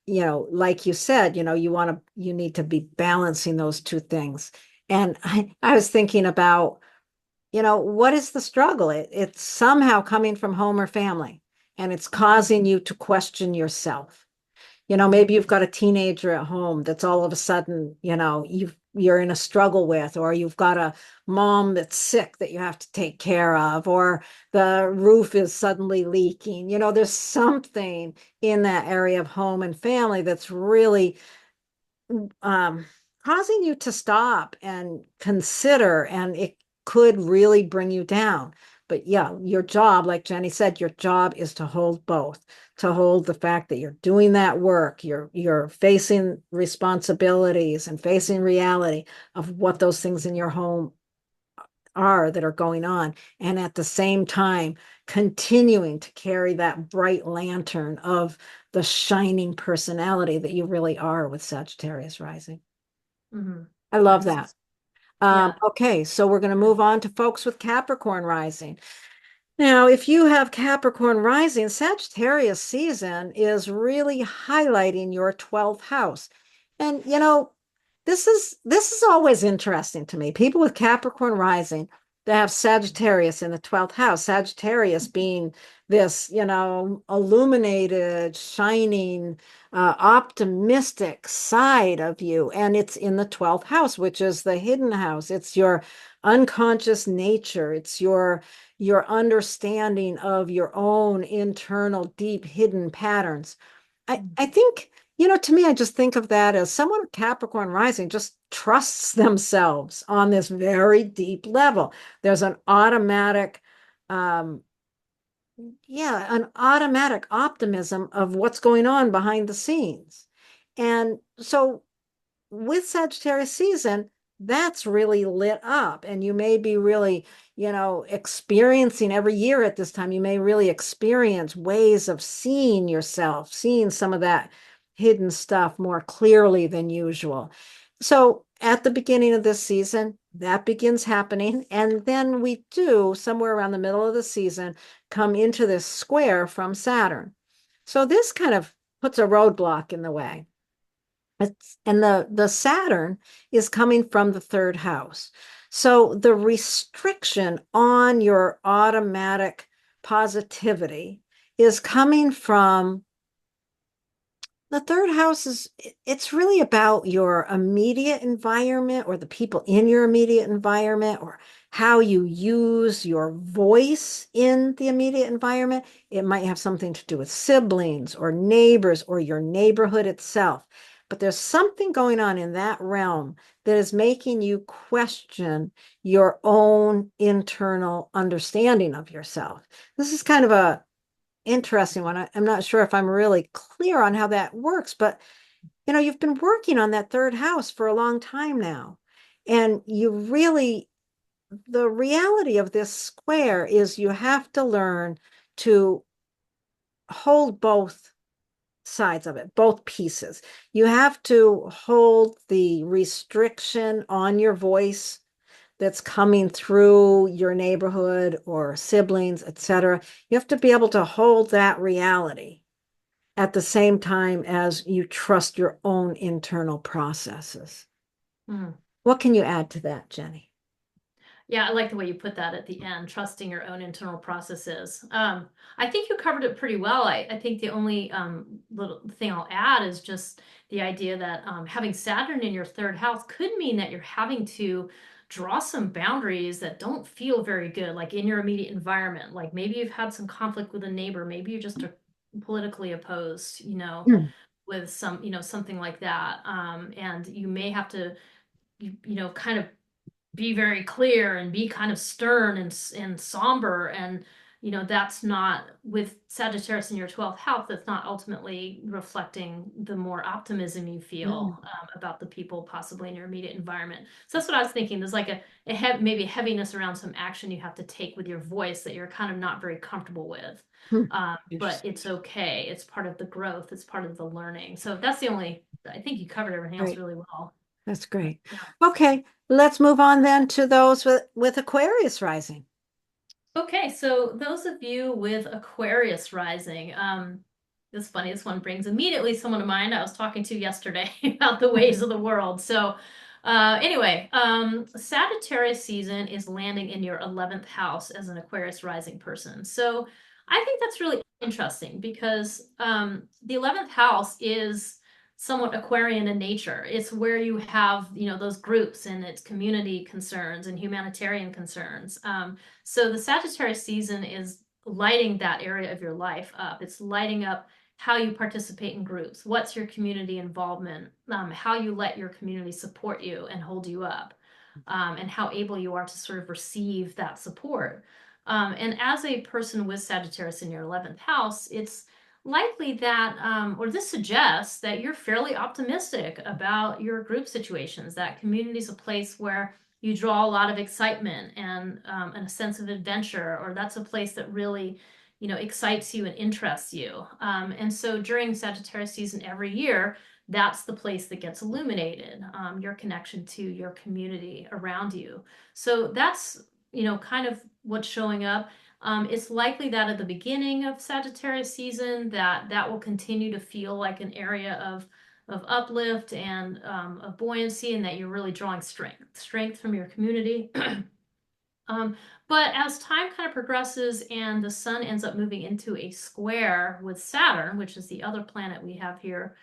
like you said, you need to be balancing those two things. And I was thinking about, what is the struggle? It's somehow coming from home or family, and it's causing you to question yourself. Maybe you've got a teenager at home that's all of a sudden, you're in a struggle with, or you've got a mom that's sick that you have to take care of, or the roof is suddenly leaking. There's something in that area of home and family that's really causing you to stop and consider, and it could really bring you down. But yeah, your job, like Jenny said, your job is to hold both, to hold the fact that you're doing that work, you're facing responsibilities and facing reality of what those things in your home are that are going on, and at the same time continuing to carry that bright lantern of the shining personality that you really are with Sagittarius rising. Mm-hmm. I love Yes. that. Yeah. Okay, so we're going to move on to folks with Capricorn rising. Now, if you have Capricorn rising, Sagittarius season is really highlighting your 12th house. And this is always interesting to me. People with Capricorn rising that have Sagittarius in the 12th house, Sagittarius being this, illuminated, shining, optimistic side of you. And it's in the 12th house, which is the hidden house. It's your unconscious nature. It's your understanding of your own internal, deep, hidden patterns. I think, to me, I just think of that as someone with Capricorn rising just trusts themselves on this very deep level. There's um, an automatic optimism of what's going on behind the scenes. And so with Sagittarius season, that's really lit up. And you may be really, experiencing every year at this time, you may really experience ways of seeing yourself, seeing some of that hidden stuff more clearly than usual. So at the beginning of this season, that begins happening. And then we do, somewhere around the middle of the season, come into this square from Saturn. So this kind of puts a roadblock in the way. And the Saturn is coming from the third house. So the restriction on your automatic positivity is coming from the third house. It's really about your immediate environment, or the people in your immediate environment, or how you use your voice in the immediate environment. It might have something to do with siblings or neighbors or your neighborhood itself. but there's something going on in that realm that is making you question your own internal understanding of yourself. This is kind of a interesting one. I'm not sure if I'm really clear on how that works, but you've been working on that third house for a long time now. And the reality of this square is you have to learn to hold both sides of it, both pieces. You have to hold the restriction on your voice that's coming through your neighborhood or siblings, etc. You have to be able to hold that reality at the same time as you trust your own internal processes. Mm. What can you add to that, Jennie? Yeah, I like the way you put that at the end, trusting your own internal processes. I think you covered it pretty well. I think the only little thing I'll add is just the idea that having Saturn in your third house could mean that you're having to draw some boundaries that don't feel very good, like in your immediate environment. Like maybe you've had some conflict with a neighbor, maybe you just are politically opposed, Hmm. with something like that. And you may have to, kind of be very clear and be kind of stern and somber, and that's not, with Sagittarius in your 12th house, that's not ultimately reflecting the more optimism you Mm. feel about the people possibly in your immediate environment. So that's what I was thinking. There's like maybe a heaviness around some action you have to take with your voice that you're kind of not very comfortable with. Hmm. But Interesting. it's okay. It's part of the growth. It's part of the learning. So that's the only, I think you covered everything else Great. really well. That's great. Yeah. Okay, let's move on then to those with Aquarius rising. Okay, so those of you with Aquarius rising, it's funny, this one brings immediately someone to mind I was talking to yesterday about the ways of the world. So, anyway, Sagittarius season is landing in your 11th house as an Aquarius rising person. So, I think that's really interesting because the 11th house is somewhat Aquarian in nature. It's where you have, those groups and its community concerns and humanitarian concerns. So the Sagittarius season is lighting that area of your life up. It's lighting up how you participate in groups, what's your community involvement, how you let your community support you and hold you up, and how able you are to sort of receive that support. And as a person with Sagittarius in your 11th house, it's likely that, or this suggests that you're fairly optimistic about your group situations, that community is a place where you draw a lot of excitement and a sense of adventure, or that's a place that really, excites you and interests you. And so during Sagittarius season every year, that's the place that gets illuminated, your connection to your community around you. So that's, kind of what's showing up. It's likely that at the beginning of Sagittarius season, that will continue to feel like an area of uplift and of buoyancy, and that you're really drawing strength from your community. Um, but as time kind of progresses and the sun ends up moving into a square with Saturn, which is the other planet we have here,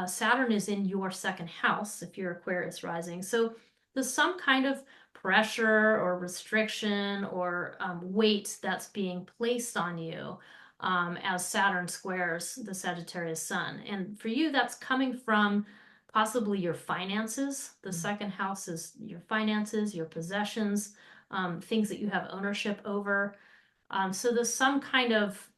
Saturn is in your second house if you're Aquarius rising. So there's some kind of pressure or restriction or weight that's being placed on you as Saturn squares the Sagittarius sun. And for you, that's coming from possibly your finances. The second house is your finances, your possessions, things that you have ownership over. So there's some kind of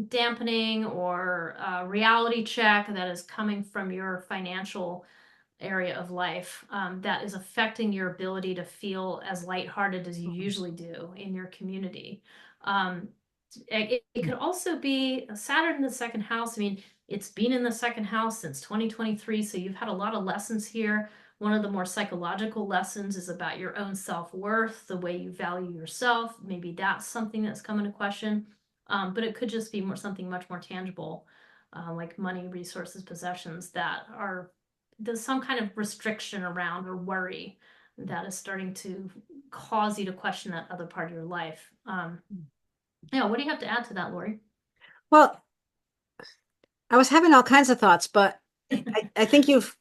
dampening or reality check that is coming from your financial area of life, that is affecting your ability to feel as lighthearted as you usually do in your community. It could also be Saturn in the second house. I mean, it's been in the second house since 2023, so you've had a lot of lessons here. One of the more psychological lessons is about your own self-worth, the way you value yourself. Maybe that's something that's come into question. But it could just be something much more tangible, like money, resources, possessions that there's some kind of restriction around or worry that is starting to cause you to question that other part of your life. Yeah, what do you have to add to that, Laurie? Well, I was having all kinds of thoughts, but I think you've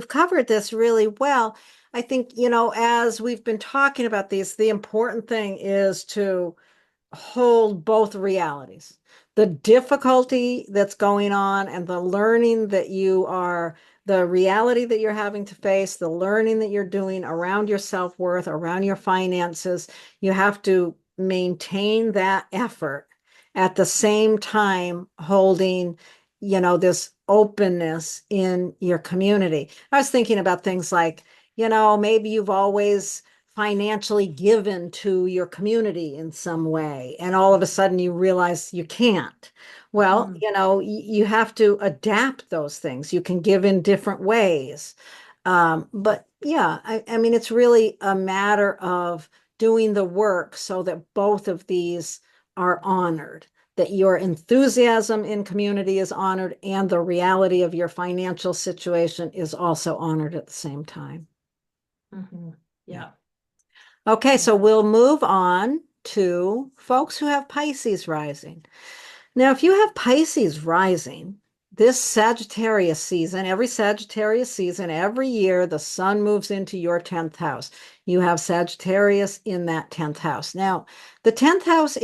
covered this really well. I think, as we've been talking about these, the important thing is to hold both realities, the difficulty that's going on and the learning that the reality that you're having to face, the learning that you're doing around your self-worth, around your finances, you have to maintain that effort at the same time holding, this openness in your community. I was thinking about things like, maybe you've always financially given to your community in some way, and all of a sudden you realize you can't. Well, Mm. you have to adapt those things. You can give in different ways. But yeah, I mean, it's really a matter of doing the work so that both of these are honored, that your enthusiasm in community is honored and the reality of your financial situation is also honored at the same time. Mm-hmm. Yeah. Yeah. Okay, Yeah. so we'll move on to folks who have Pisces rising. Now, if you have Pisces rising, this Sagittarius season, every Sagittarius season, every year, the sun moves into your 10th house. You have Sagittarius in that 10th house. Now, the 10th house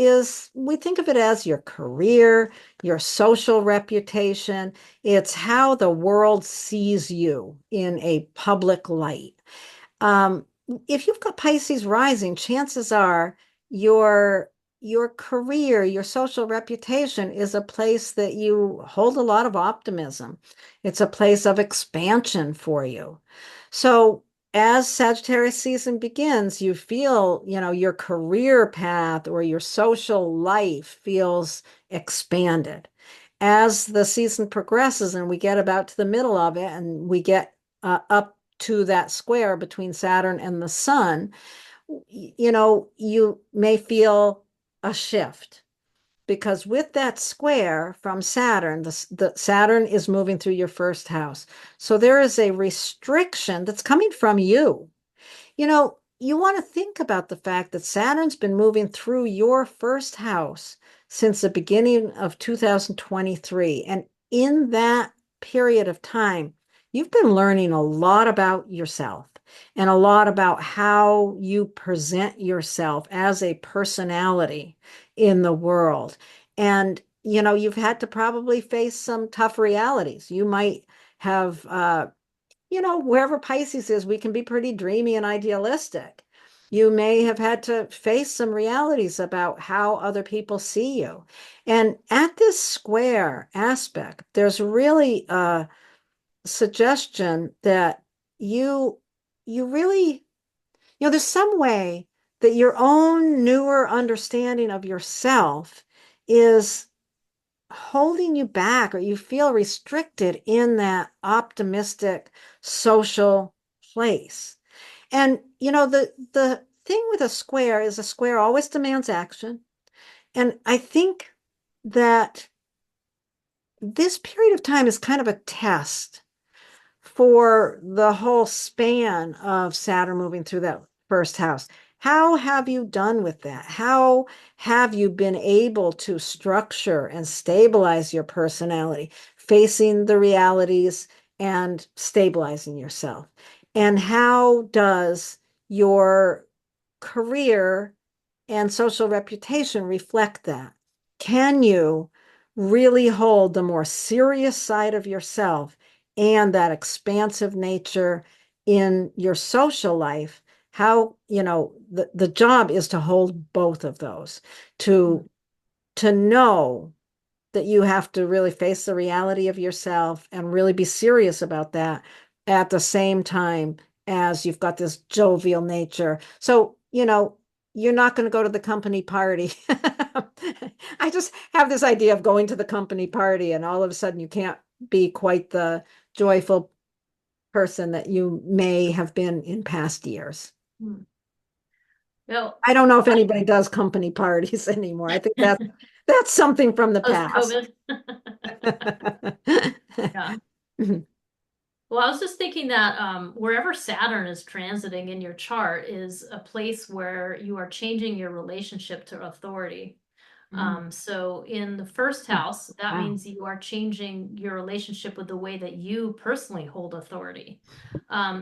we think of it as your career, your social reputation. It's how the world sees you in a public light. Um, if you've got Pisces rising, chances are your your career, your social reputation is a place that you hold a lot of optimism. It's a place of expansion for you. So as Sagittarius season begins, you feel, your career path or your social life feels expanded. As the season progresses and we get about to the middle of it and we get up to that square between Saturn and the sun, you may feel a shift because with that square from Saturn, the Saturn is moving through your first house. So there is a restriction that's coming from you. You want to think about the fact that Saturn's been moving through your first house since the beginning of 2023. And in that period of time, you've been learning a lot about yourself and a lot about how you present yourself as a personality in the world. And, you've had to probably face some tough realities. You might have wherever Pisces is, we can be pretty dreamy and idealistic. You may have had to face some realities about how other people see you. And at this square aspect, there's really a suggestion that you you really, there's some way that your own newer understanding of yourself is holding you back or you feel restricted in that optimistic social place. And the thing with a square is a square always demands action. And I think that this period of time is kind of a test for the whole span of Saturn moving through that first house. How have you done with that? How have you been able to structure and stabilize your personality, facing the realities and stabilizing yourself? And how does your career and social reputation reflect that? Can you really hold the more serious side of yourself and that expansive nature in your social life? How, the job is to hold both of those, Mm. to know that you have to really face the reality of yourself and really be serious about that at the same time as you've got this jovial nature. So, you're not going to go to the company party. I just have this idea of going to the company party, and all of a sudden you can't be quite the joyful person that you may have been in past years. Mm. Well, I don't know if anybody does company parties anymore. I think that's something from the past. post-COVID. Yeah. Well, I was just thinking that wherever Saturn is transiting in your chart is a place where you are changing your relationship to authority. Mm. So in the first house, that Wow. means you are changing your relationship with the way that you personally hold authority.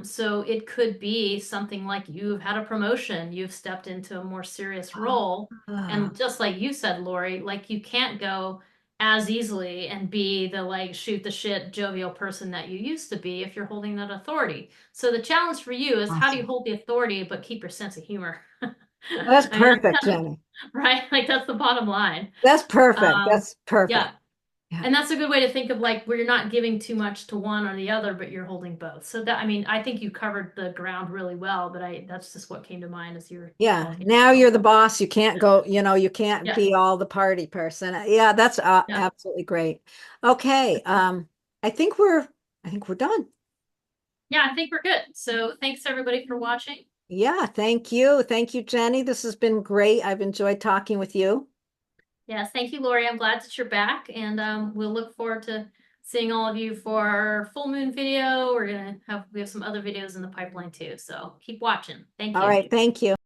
So it could be something like you've had a promotion, you've stepped into a more serious role. Ah, And just like you said, Lori, like you can't go as easily and be the like shoot the shit jovial person that you used to be if you're holding that authority. So the challenge for you is how do you Awesome. hold the authority but keep your sense of humor? That's I mean, that's perfect, kind of Jenny. right. Like that's the bottom line. That's perfect. Um, That's perfect. yeah. Yeah. And that's a good way to think of like where you're not giving too much to one or the other, but you're holding both. So that I mean, I think you covered the ground really well, but I that's just what came to mind as you're Yeah. talking. Now So you're the boss. You can't go, you can't yeah, be all the party person. Yeah, that's yeah. absolutely great. Okay. I think we're I think we're done. Yeah, I think we're good. So thanks everybody for watching. Yeah, thank you. Thank you, Jenny. This has been great. I've enjoyed talking with you. Yes, thank you, Laurie. I'm glad that you're back, and we'll look forward to seeing all of you for our full moon video. We have some other videos in the pipeline too, so keep watching. Thank All you. right, thank you.